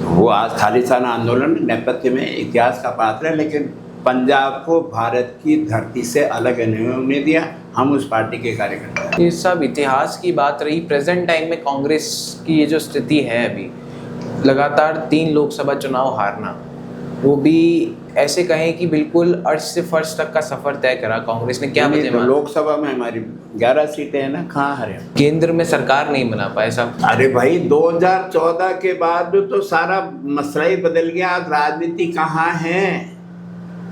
वो आज खालिस्तान आंदोलन नेपथ्य में इतिहास का पात्र है, लेकिन पंजाब को भारत की धरती से अलग नहीं दिया। हम उस पार्टी के कार्यकर्ता हैं।
ये सब इतिहास की बात रही। प्रेजेंट टाइम में कांग्रेस की ये जो स्थिति है, अभी लगातार 3 लोकसभा चुनाव हारना, वो भी ऐसे कहें कि बिल्कुल अर्श से फर्श तक का सफर तय करा कांग्रेस ने। क्या वजह?
तो लोकसभा में हमारी 11 सीटें हैं ना, कहाँ हारे?
केंद्र में सरकार नहीं बना पाए साहब।
अरे भाई, 2014 के बाद तो सारा मसला ही बदल गया। आज राजनीति कहाँ है?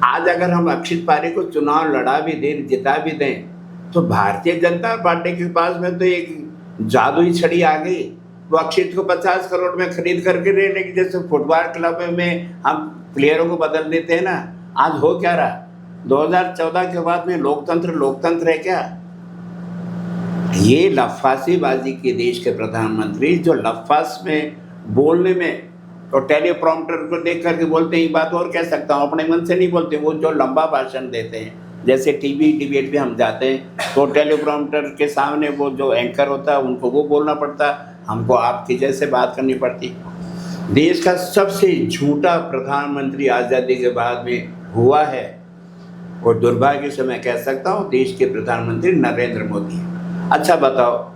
आज अगर हम अक्षित पारी को चुनाव लड़ा भी दें, जिता भी दें, तो भारतीय जनता पार्टी के पास में तो एक जादुई छड़ी आ गई। वो अक्षित को 50 करोड़ में खरीद करके ले लेगी, जैसे फुटबॉल क्लब में हम प्लेयरों को बदल देते हैं ना। आज हो क्या रहा? 2014 के बाद में लोकतंत्र है क्या? ये लफ्फासीबाजी के देश के प्रधानमंत्री जो लफ्फास में बोलने में और टेलीप्रॉम्प्टर को देख करके बोलते हैं, ये बात और कह सकता हूँ, अपने मन से नहीं बोलते। वो जो लंबा भाषण देते हैं, जैसे टीवी डिबेट पे हम जाते हैं तो टेलीप्रॉम्प्टर के सामने वो जो एंकर होता है उनको वो बोलना पड़ता, हमको आपकी जैसे बात करनी पड़ती। देश का सबसे झूठा प्रधानमंत्री आज़ादी के बाद में हुआ है, और दुर्भाग्य से मैं कह सकता हूँ देश के प्रधानमंत्री नरेंद्र मोदी। अच्छा बताओ,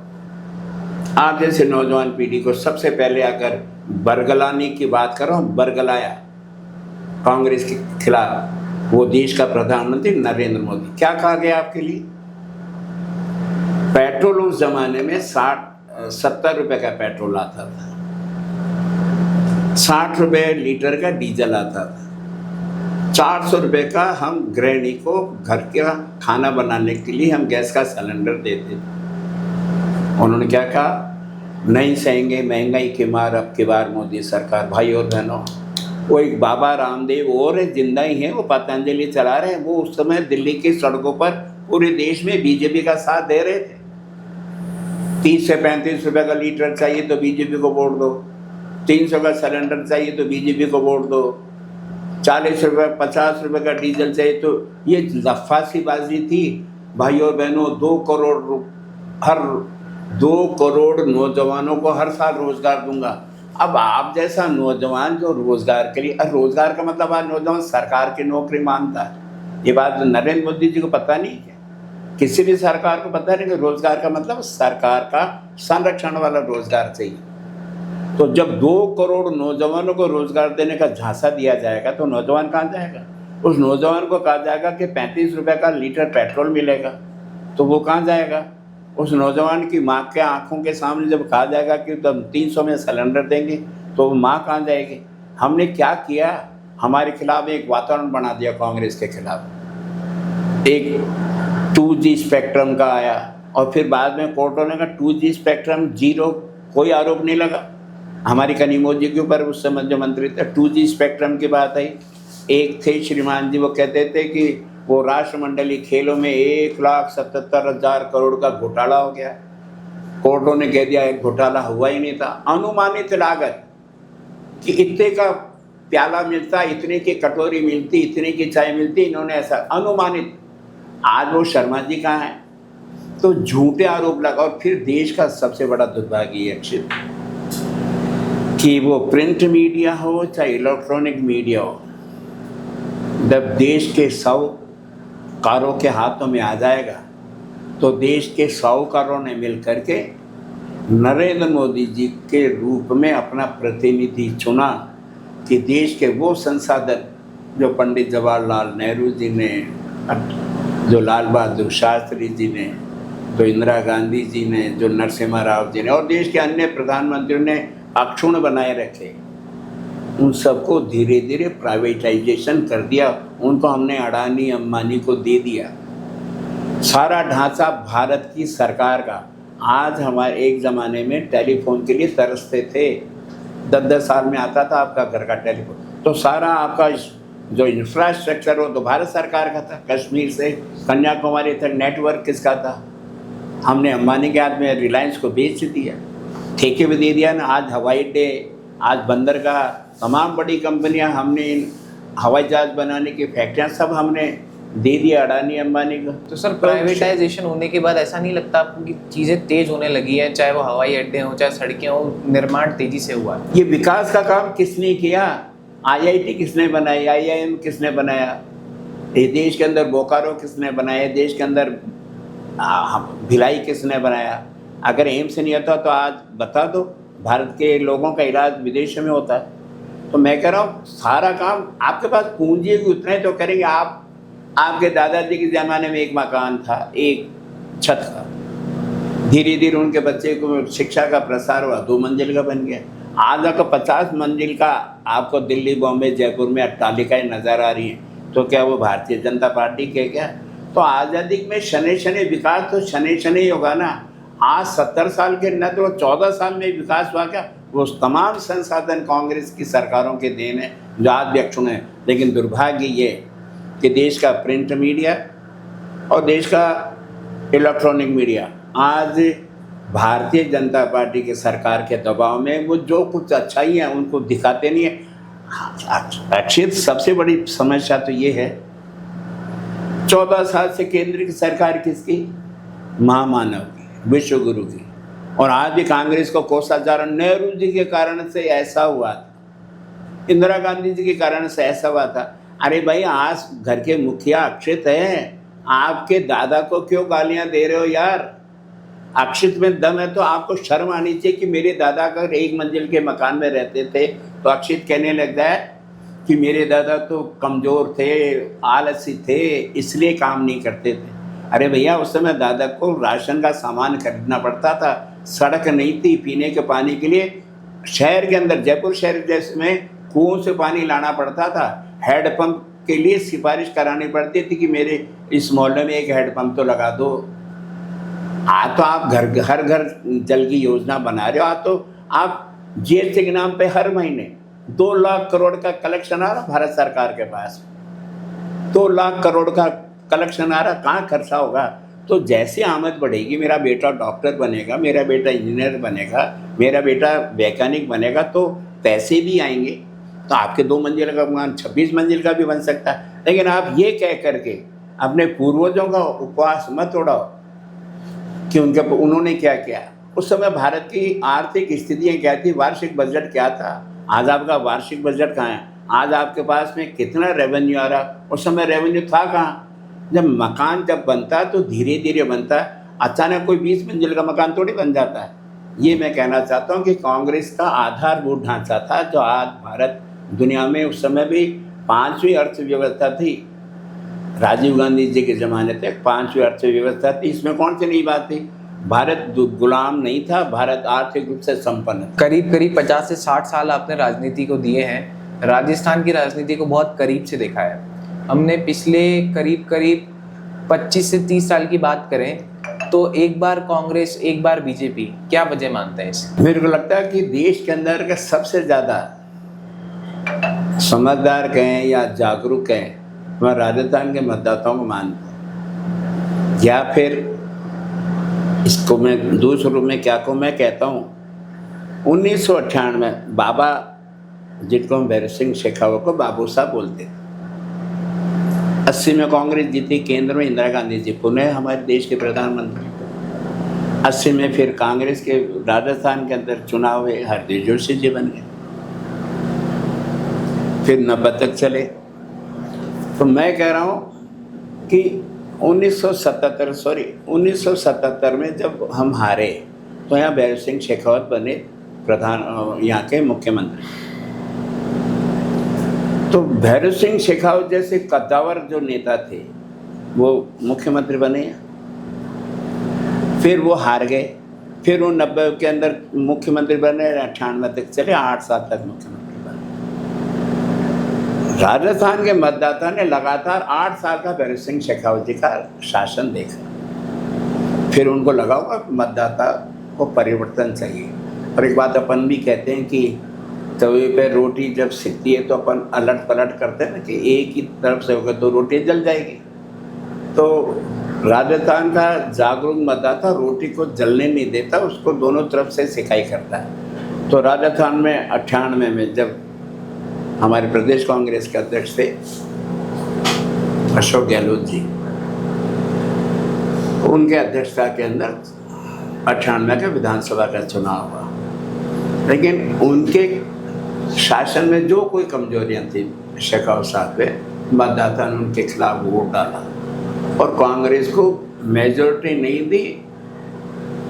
आप जैसे नौजवान पीढ़ी को सबसे पहले अगर बरगलाने की बात करो, बरगलाया कांग्रेस के खिलाफ वो देश का प्रधानमंत्री नरेंद्र मोदी। क्या कहा गया आपके लिए? पेट्रोल उस जमाने में 60-70 रुपए का पेट्रोल आता था, 60 रुपए लीटर का डीजल आता था, 400 रुपए का हम गृहिणी को घर का खाना बनाने के लिए हम गैस का सिलेंडर देते थे। उन्होंने क्या कहा? नहीं सहेंगे महंगाई की मार अब की बार मोदी सरकार। भाई और बहनों, वो एक बाबा रामदेव और जिंदा ही हैं, वो पतंजलि चला रहे हैं। वो उस समय दिल्ली की सड़कों पर पूरे देश में बीजेपी का साथ दे रहे थे। 30 से 35 रुपए का लीटर चाहिए तो बीजेपी को वोट दो। 300 का सिलेंडर चाहिए तो बीजेपी को वोट दो, 40 रुपये 50 रुपये का डीजल चाहिए तो ये लफासी बाजी थी। भाइयों बहनों, 2 करोड़ नौजवानों को हर साल रोजगार दूंगा। अब आप जैसा नौजवान जो रोजगार के लिए, रोजगार का मतलब आज नौजवान सरकार की नौकरी मांगता है। ये बात नरेंद्र मोदी जी को पता नहीं है, किसी भी सरकार को पता नहीं कि रोजगार का मतलब सरकार का संरक्षण वाला रोजगार चाहिए। तो जब 2 करोड़ नौजवानों को रोजगार देने का झांसा दिया जाएगा तो नौजवान कहाँ जाएगा? उस नौजवान को कहा जाएगा कि 35 रुपये का लीटर पेट्रोल मिलेगा, तो वो कहाँ जाएगा? उस नौजवान की माँ के आंखों के सामने जब कहा जाएगा कि तुम 300 में सिलेंडर देंगे, तो माँ कहाँ जाएगी? हमने क्या किया? हमारे खिलाफ एक वातावरण बना दिया कांग्रेस के खिलाफ। एक 2G स्पेक्ट्रम का आया और फिर बाद में कोर्टों ने कहा 2G स्पेक्ट्रम 0, कोई आरोप नहीं लगा हमारी कनीमोजी के ऊपर। उस समय जो मंत्री थे 2G स्पेक्ट्रम की बात आई। एक थे श्रीमान जी, वो कहते थे कि वो राष्ट्रमंडलीय खेलों में 1,77,000 करोड़ का घोटाला हो गया। कोर्टों ने कह दिया एक घोटाला हुआ ही नहीं था। अनुमानित लागत कि इतने का प्याला मिलता, इतने की कटोरी मिलती, इतने की चाय मिलती, इन्होंने ऐसा अनुमानित। आज वो शर्मा जी कहाँ हैं? तो झूठे आरोप लगा। और फिर देश का सबसे बड़ा दुर्भाग्य अक्षित, कि वो प्रिंट मीडिया हो चाहे इलेक्ट्रॉनिक मीडिया हो, जब देश के साहूकारों के हाथों में आ जाएगा तो देश के साहूकारों ने मिल करके नरेंद्र मोदी जी के रूप में अपना प्रतिनिधि चुना कि देश के वो संसाधन जो पंडित जवाहरलाल नेहरू जी ने, जो लाल बहादुर शास्त्री जी ने, जो इंदिरा गांधी जी ने, जो नरसिम्हा राव जी ने और देश के अन्य प्रधानमंत्रियों ने अक्षुण्ण बनाए रखे, उन सबको धीरे धीरे प्राइवेटाइजेशन कर दिया। उनको हमने अडानी अंबानी को दे दिया। सारा ढांचा भारत की सरकार का। आज हमारे एक ज़माने में टेलीफोन के लिए तरसते थे, 10-10 साल में आता था आपका घर का टेलीफोन, तो सारा आपका जो इंफ्रास्ट्रक्चर हो तो भारत सरकार का था। कश्मीर से कन्याकुमारी तक नेटवर्क किसका था? हमने अंबानी के हाथ में रिलायंस को बेच दिया, ठेके भी दे दिया ना। आज हवाई अड्डे, आज बंदरगाह, तमाम बड़ी कंपनियां हमने, इन हवाई जहाज बनाने की फैक्ट्रियां सब हमने दे दिया अडानी अंबानी को।
तो सर प्राइवेटाइजेशन होने के बाद ऐसा नहीं लगता आपको कि चीज़ें तेज होने लगी हैं? चाहे वो हवाई अड्डे हों, चाहे सड़कें हों, निर्माण तेजी से हुआ है।
ये विकास का काम किसने किया? IIT किसने बनाई? IIM किसने बनाया? ये देश के अंदर बोकारो किसने बनाया? देश के अंदर भिलाई किसने बनाया? अगर एम्स नहीं होता तो आज बता दो भारत के लोगों का इलाज विदेशों में होता है। तो मैं कह रहा हूँ सारा काम आपके पास पूंजी की उतना ही तो करेंगे। आपके दादाजी के ज़माने में एक मकान था, एक छत का, धीरे धीरे उनके बच्चे को शिक्षा का प्रसार हुआ, 2 मंजिल का बन गया। आज आपको 50 मंजिल का आपको दिल्ली, बॉम्बे, जयपुर में अट्टालिकाएं नज़र आ रही हैं। तो क्या वो भारतीय जनता पार्टी के क्या? तो आज़ादी में शनि शनि विकास तो शनि शनि ही होगा ना। आज 70 साल के न तो 14 साल में विकास हुआ क्या? वो तमाम संसाधन कांग्रेस की सरकारों के देन है जो आज भी अक्षुण्ण है। लेकिन दुर्भाग्य ये कि देश का प्रिंट मीडिया और देश का इलेक्ट्रॉनिक मीडिया आज भारतीय जनता पार्टी की सरकार के दबाव में वो जो कुछ अच्छाई है उनको दिखाते नहीं है। अक्षित सबसे बड़ी समस्या तो ये है, 14 साल से केंद्र की सरकार किसकी? महामानव की, विश्व गुरु की। और आज भी कांग्रेस को कोसा जा रहा। नेहरू जी के कारण से ऐसा हुआ था, इंदिरा गांधी जी के कारण से ऐसा हुआ था। अरे भाई, आज घर के मुखिया अक्षित हैं, आपके दादा को क्यों गालियां दे रहे हो यार? अक्षित में दम है तो आपको शर्म आनी चाहिए कि मेरे दादा अगर 1 मंजिल के मकान में रहते थे तो अक्षित कहने लग जाए कि मेरे दादा तो कमज़ोर थे, आलसी थे, इसलिए काम नहीं करते थे। अरे भैया, उस समय दादा को राशन का सामान खरीदना पड़ता था, सड़क नहीं थी पीने के पानी के लिए। शहर के अंदर, जयपुर शहर जैसे में कुओं से पानी लाना पड़ता था। हैंडपंप के लिए सिफारिश करानी पड़ती थी कि मेरे इस मोहल्ले में एक हैंडपंप तो लगा दो। आज तो आप हर घर जल की योजना बना रहे हो। आज तो आप GST के नाम पे हर महीने 2 लाख करोड़ का कलेक्शन आ रहा भारत सरकार के पास। 2 लाख करोड़ का कलेक्शन आ रहा, कहाँ खर्चा होगा? तो जैसे आमद बढ़ेगी, मेरा बेटा डॉक्टर बनेगा, मेरा बेटा इंजीनियर बनेगा, मेरा बेटा वैज्ञानिक बनेगा, तो पैसे भी आएंगे तो आपके 2 मंजिल का मकान 26 मंजिल का भी बन सकता है। लेकिन आप ये कह करके अपने पूर्वजों का उपवास मत उड़ाओ कि उन्होंने क्या किया। उस समय भारत की आर्थिक स्थितियाँ क्या थी, वार्षिक बजट क्या था। आज आपका वार्षिक बजट कहाँ है? आज आपके पास में कितना रेवेन्यू आ रहा, उस समय रेवेन्यू था कहाँ? जब मकान जब बनता तो धीरे धीरे बनता है, अचानक कोई 20 मंजिल का मकान थोड़ी बन जाता है। ये मैं कहना चाहता हूँ कि कांग्रेस का आधारभूत ढांचा था जो आज भारत दुनिया में उस समय भी 5वीं अर्थव्यवस्था थी। राजीव गांधी जी के ज़माने तक 5वीं अर्थव्यवस्था थी। इसमें कौन सी नई बात थी? भारत गुलाम नहीं था, भारत आर्थिक रूप से संपन्न था।
करीब करीब 50 से 60 साल आपने राजनीति को दिए हैं, राजस्थान की राजनीति को बहुत करीब से देखा है। हमने पिछले करीब करीब 25 से 30 साल की बात करें तो एक बार कांग्रेस एक बार बीजेपी, क्या वजह मानते हैं इसे?
मेरे को लगता है कि देश के अंदर का सबसे ज़्यादा समझदार कहें या जागरूक कहें, मैं राजस्थान के मतदाताओं को मानता हूँ। या फिर इसको मैं दूसरे रूप में क्या कहूँ, मैं कहता हूँ 1998 बाबा, जिनको हम भैरव सिंह शेखावत को बाबू साहब बोलते थे, 80 में कांग्रेस जीती, केंद्र में इंदिरा गांधी जी पुनः हमारे देश के प्रधानमंत्री। 80 में फिर कांग्रेस के राजस्थान के अंदर चुनाव हुए, हरदीप जोशी जी बन गए। फिर 90 तक चले। तो मैं कह रहा हूँ कि 1977 में जब हम हारे तो यहाँ भैरव सिंह शेखावत बने यहाँ के मुख्यमंत्री। तो भैरव सिंह शेखावत जैसे कद्दावर जो नेता थे वो मुख्यमंत्री बने, फिर वो हार गए, फिर वो 90 के अंदर मुख्यमंत्री बने, 98 तक चले, 8 साल तक मुख्यमंत्री बने। राजस्थान के मतदाता ने लगातार 8 साल का भैरव सिंह शेखावत जी का शासन देखा, फिर उनको लगा होगा मतदाता को परिवर्तन चाहिए। और एक बात अपन भी कहते हैं कि तवे पे रोटी जब सिकती है तो अपन अलट पलट करते हैं ना, कि एक ही तरफ से होगा तो रोटी जल जाएगी। तो राजस्थान का जागरूक मतदाता रोटी को जलने नहीं देता, उसको दोनों तरफ से सिकाई करता है। तो राजस्थान में 98 में जब हमारे प्रदेश कांग्रेस के अध्यक्ष थे अशोक गहलोत जी, उनके अध्यक्षता के अंदर 98 का विधानसभा का चुनाव हुआ। लेकिन उनके शासन में जो कोई कमजोरियां थी शेखावत साहब पे, मतदाता ने उनके खिलाफ वोट डाला और कांग्रेस को मेजोरिटी नहीं दी।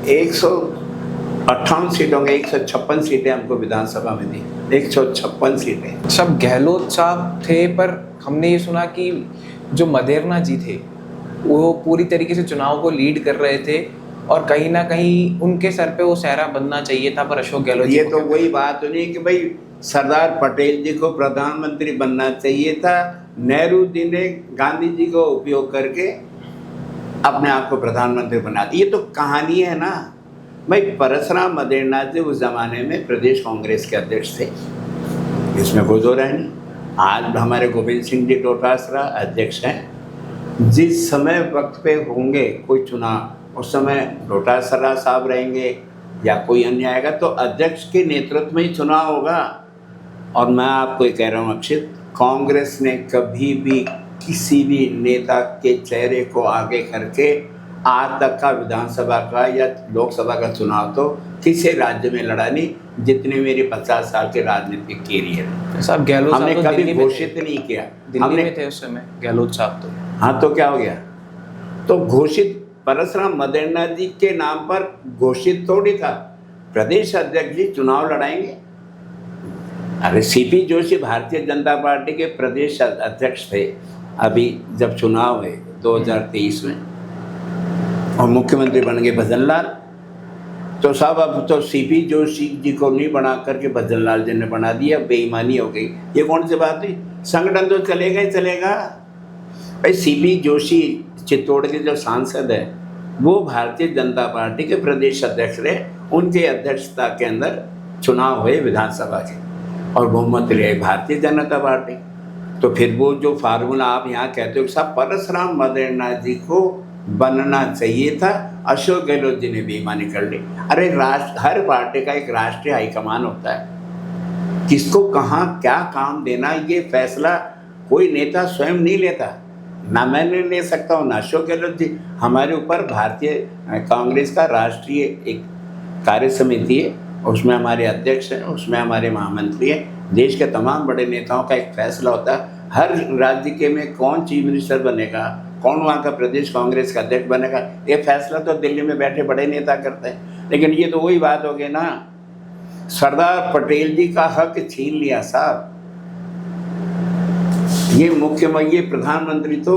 158 सीटों के 156 सीटें हमको विधानसभा में दी, 156 सीटें।
सब गहलोत साहब थे, पर हमने ये सुना कि जो मदेरना जी थे वो पूरी तरीके से चुनाव को लीड कर रहे थे और कहीं ना कहीं उनके सर पे वो सहरा बनना चाहिए था, पर अशोक गहलोत जी
ये तो वही बात नहीं कि भाई सरदार पटेल जी को प्रधानमंत्री बनना चाहिए था, नेहरू जी ने गांधी जी को उपयोग करके अपने आप को प्रधानमंत्री बना दिया। ये तो कहानी है ना भाई। परसराम मदेरना जी उस जमाने में प्रदेश कांग्रेस के अध्यक्ष थे, इसमें कोई दो राय नहीं। आज हमारे गोविंद सिंह जी डोटासरा अध्यक्ष हैं। जिस समय वक्त पे होंगे कोई चुनाव, उस समय डोटासरा साहब रहेंगे या कोई अन्य आएगा, तो अध्यक्ष के नेतृत्व में ही चुनाव होगा। और मैं आपको ये कह रहा हूँ अक्षित, कांग्रेस ने कभी भी किसी भी नेता के चेहरे को आगे करके आज तक का विधानसभा का या लोकसभा का चुनाव तो किसी राज्य में लड़ा नहीं, जितने मेरी 50 साल के राजनीतिक कैरियर।
साहब गहलोत
हमने
साहब
कभी घोषित नहीं किया,
दिल्ली में थे उस समय गहलोत साहब तो।
हाँ, तो क्या हो गया? तो घोषित परसराम मदेरना जी के नाम पर घोषित थोड़ी था। प्रदेश अध्यक्ष जी चुनाव लड़ाएंगे। अरे सीपी जोशी भारतीय जनता पार्टी के प्रदेश अध्यक्ष थे अभी जब चुनाव हुए 2023 में, और मुख्यमंत्री बन गए भजनलाल। तो साहब अब तो सीपी जोशी जी को नहीं बना करके भजनलाल जी ने बना दिया, बेईमानी हो गई। ये कौन सी बात हुई? संगठन तो चलेगा ही चलेगा भाई। सीपी जोशी चित्तौड़ के जो सांसद है वो भारतीय जनता पार्टी के प्रदेश अध्यक्ष रहे, उनके अध्यक्षता के अंदर चुनाव हुए विधानसभा के और बहुमत ले भारतीय जनता पार्टी। तो फिर वो जो फार्मूला आप यहाँ कहते हो साहब परसराम मदेरना जी को बनना चाहिए था, अशोक गहलोत जी ने बेईमानी कर ली। अरे हर पार्टी का एक राष्ट्रीय हाईकमान होता है, किसको कहाँ क्या काम देना, ये फैसला कोई नेता स्वयं नहीं लेता, ना मैंने ले सकता हूँ ना अशोक गहलोत जी। हमारे ऊपर भारतीय कांग्रेस का राष्ट्रीय एक कार्य समिति है, उसमें हमारे अध्यक्ष हैं, उसमें हमारे महामंत्री हैं, देश के तमाम बड़े नेताओं का एक फैसला होता है। हर राज्य के में कौन चीफ मिनिस्टर बनेगा, कौन वहाँ का प्रदेश कांग्रेस का अध्यक्ष बनेगा, ये फैसला तो दिल्ली में बैठे बड़े नेता करते हैं। लेकिन ये तो वही बात हो गई ना, सरदार पटेल जी का हक छीन लिया साहब। ये प्रधानमंत्री तो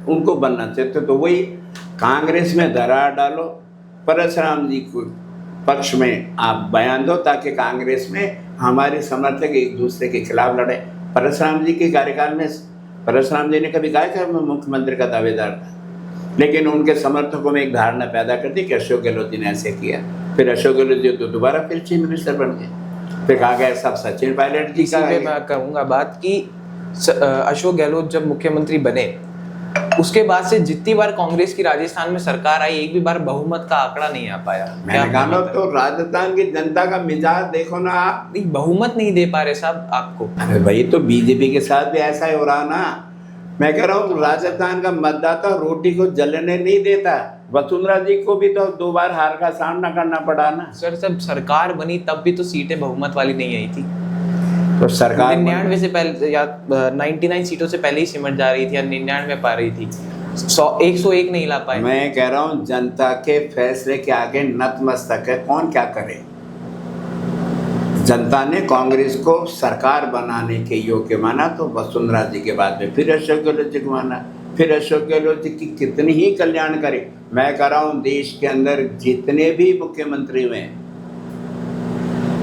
उनको बनना चाहते, तो वही कांग्रेस में दरार डालो, परशुराम जी को पक्ष में आप बयान दो, ताकि कांग्रेस में हमारे समर्थक एक दूसरे के खिलाफ लड़े। परशुराम जी के कार्यकाल में परशुराम जी ने कभी कहा कि मैं मुख्यमंत्री का दावेदार था, लेकिन उनके समर्थकों में एक धारणा पैदा कर दी कि अशोक गहलोत जी ने ऐसे किया। फिर अशोक गहलोत जी तो दोबारा फिर चीफ मिनिस्टर बन गए। फिर कहा गया सब सचिन पायलट जी का।
मैं कहूँगा बात कि अशोक गहलोत जब मुख्यमंत्री बने उसके बाद से जितनी बार कांग्रेस की राजस्थान में सरकार आई, एक भी बार बहुमत का आंकड़ा नहीं आ पाया।
मैंने कहा तो राजस्थान की जनता का मिजाज देखो ना आप,
बहुमत नहीं दे पा रहे साहब आपको।
अरे भाई तो बीजेपी के साथ भी ऐसा ही हो रहा ना। मैं कह रहा हूँ राजस्थान का मतदाता रोटी को जलने नहीं देता। वसुंधरा जी को भी तो 2 बार हार का सामना करना पड़ा ना।
सर जब सरकार बनी तब भी तो सीटें बहुमत वाली नहीं आई थी।
तो सरकार
99 से पहले या 99 सीटों से पहले ही सिमट जा रही थी या 99 में पा रही थी, 101 नहीं ला पाए।
मैं कह रहा हूँ जनता के फैसले के आगे नतमस्तक है, कौन क्या करे। जनता ने कांग्रेस को सरकार बनाने के योग्य माना, तो वसुंधरा जी के बाद में फिर अशोक गहलोत जी को माना। फिर अशोक गहलोत जी की कितनी ही कल्याण करे। मैं कह रहा हूँ देश के अंदर जितने भी मुख्यमंत्री हुए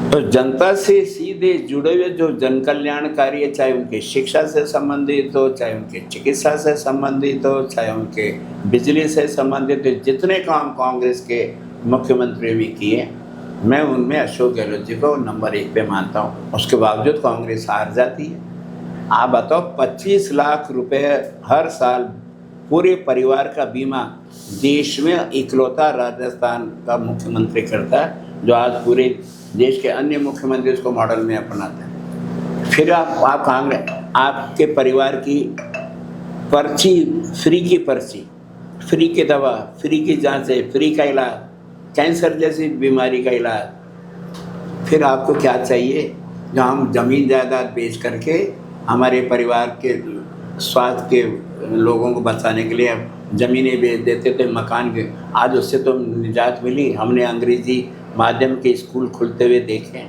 तो जनता से सीधे जुड़े हुए जो जन कल्याणकारी है, चाहे उनके शिक्षा से संबंधित हो, चाहे उनके चिकित्सा से संबंधित हो, चाहे उनके बिजली से संबंधित हो, जितने काम कांग्रेस के मुख्यमंत्री भी किए, मैं उनमें अशोक गहलोत जी को नंबर 1 पे मानता हूँ। उसके बावजूद कांग्रेस हार जाती है। आप बताओ 25 लाख रुपए हर साल पूरे परिवार का बीमा देश में इकलौता राजस्थान का मुख्यमंत्री करता है, जो आज पूरे देश के अन्य मुख्यमंत्री उसको मॉडल में अपनाते हैं। फिर आप कांग्रेस, आपके परिवार की पर्ची, फ्री की पर्ची, फ्री की दवा, फ्री की जांचें, फ्री का इलाज, कैंसर जैसी बीमारी का इलाज। फिर आपको क्या चाहिए? जो हम जमीन जायदाद बेच करके हमारे परिवार के स्वास्थ्य के लोगों को बचाने के लिए ज़मीनें बेच देते थे, मकान के, आज उससे तो निजात मिली। हमने अंग्रेजी माध्यम के स्कूल खुलते हुए देखे।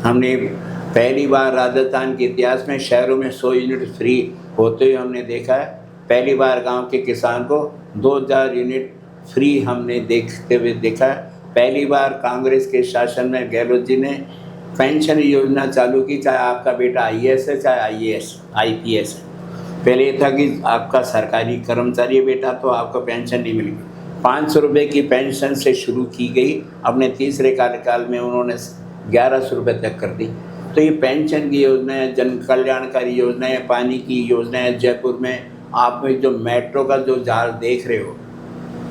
हमने पहली बार राजस्थान के इतिहास में शहरों में 100 यूनिट फ्री होते हुए हमने देखा है। पहली बार गांव के किसान को 2000 यूनिट फ्री हमने देखते हुए देखा है। पहली बार कांग्रेस के शासन में गहलोत जी ने पेंशन योजना चालू की, चाहे आपका बेटा IAS है चाहे IAS IPS है। पहले ये था कि आपका सरकारी कर्मचारी बेटा तो आपको पेंशन नहीं मिलेगी। 500 रुपये की पेंशन से शुरू की गई, अपने तीसरे कार्यकाल में उन्होंने 1100 रुपये तक कर दी। तो ये पेंशन की योजना है, जन कल्याणकारी योजना है, पानी की योजना है। जयपुर में आप जो मेट्रो का जो जाल देख रहे हो,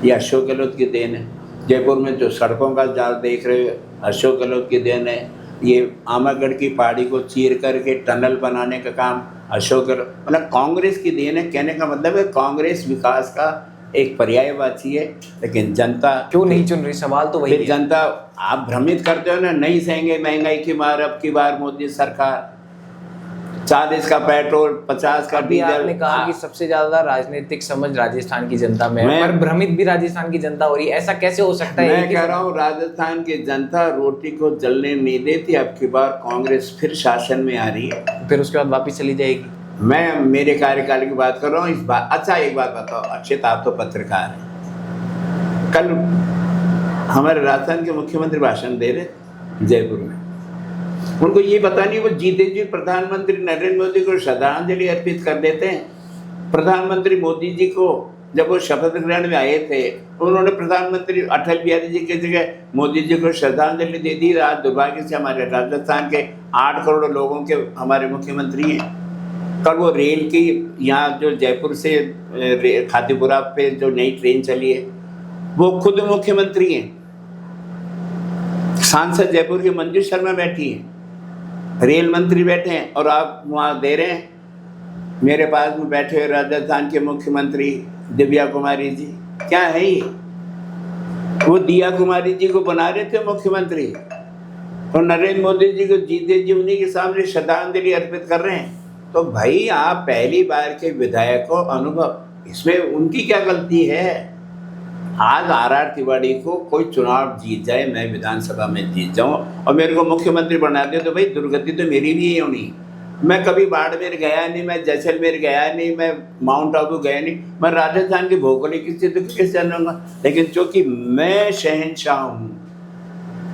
ये अशोक गहलोत की देन है। जयपुर में जो सड़कों का जाल देख रहे हो, अशोक गहलोत की देन है। ये आमागढ़ की पहाड़ी को चीर करके टनल बनाने का काम अशोक गहलोत, मतलब कांग्रेस की देन है। कहने का मतलब है कांग्रेस विकास का एक पर्यायवाची है, लेकिन जनता
क्यों नहीं चुन रही? सवाल तो वही है।
जनता आप भ्रमित करते हो ना, नहीं सहेंगे महंगाई की मार। अब की बार मोदी सरकार 40 का पेट्रोल, 50 का डीजल।
आपने कहा कि सबसे ज्यादा राजनीतिक समझ राजस्थान की जनता में है, पर भ्रमित भी राजस्थान की जनता हो रही है। ऐसा कैसे हो सकता है?
मैं कह रहा हूँ राजस्थान की जनता रोटी को जलने नहीं देती। अब की बार कांग्रेस फिर शासन में आ रही है,
फिर उसके बाद वापिस चली जाएगी।
मैं मेरे कार्यकाल की बात कर रहा हूँ इस बात। अच्छा एक बात बताओ अक्षित, आप तो पत्रकार हैं। कल हमारे राजस्थान के मुख्यमंत्री भाषण दे रहे जयपुर में। उनको ये पता नहीं वो जीते जी प्रधानमंत्री नरेंद्र मोदी को श्रद्धांजलि अर्पित कर देते हैं। प्रधानमंत्री मोदी जी को जब वो शपथ ग्रहण में आए थे, उन्होंने प्रधानमंत्री अटल बिहारी जी की जगह मोदी जी को श्रद्धांजलि दे दी। आज दुर्भाग्य से हमारे राजस्थान के 8 करोड़ लोगों के हमारे मुख्यमंत्री हैं। कल वो रेल की यहाँ जो जयपुर से खातीपुरा पे जो नई ट्रेन चली है, वो खुद मुख्यमंत्री हैं। सांसद जयपुर की मंजू शर्मा बैठी हैं। रेल मंत्री बैठे हैं और आप वहाँ दे रहे हैं। मेरे पास में बैठे हुए राजस्थान के मुख्यमंत्री दिव्या कुमारी जी, क्या है ये? वो दिया कुमारी जी को बना रहे थे मुख्यमंत्री और नरेंद्र मोदी जी को जीते जी उन्हीं के सामने श्रद्धांजलि अर्पित कर रहे हैं। तो भाई आप पहली बार के विधायक को, अनुभव, इसमें उनकी क्या गलती है? आज आर तिवारी को कोई चुनाव जीत जाए, मैं विधानसभा में जीत जाऊं और मेरे को मुख्यमंत्री बना दे, तो भाई दुर्गति तो मेरी भी है नहीं। मैं कभी बाड़मेर गया नहीं, मैं जैसलमेर गया नहीं, मैं माउंट आबू गया नहीं, मैं राजस्थान की भौगोलिक स्थिति को कैसे जानूंगा? लेकिन चूंकि मैं शहंशाह हूँ,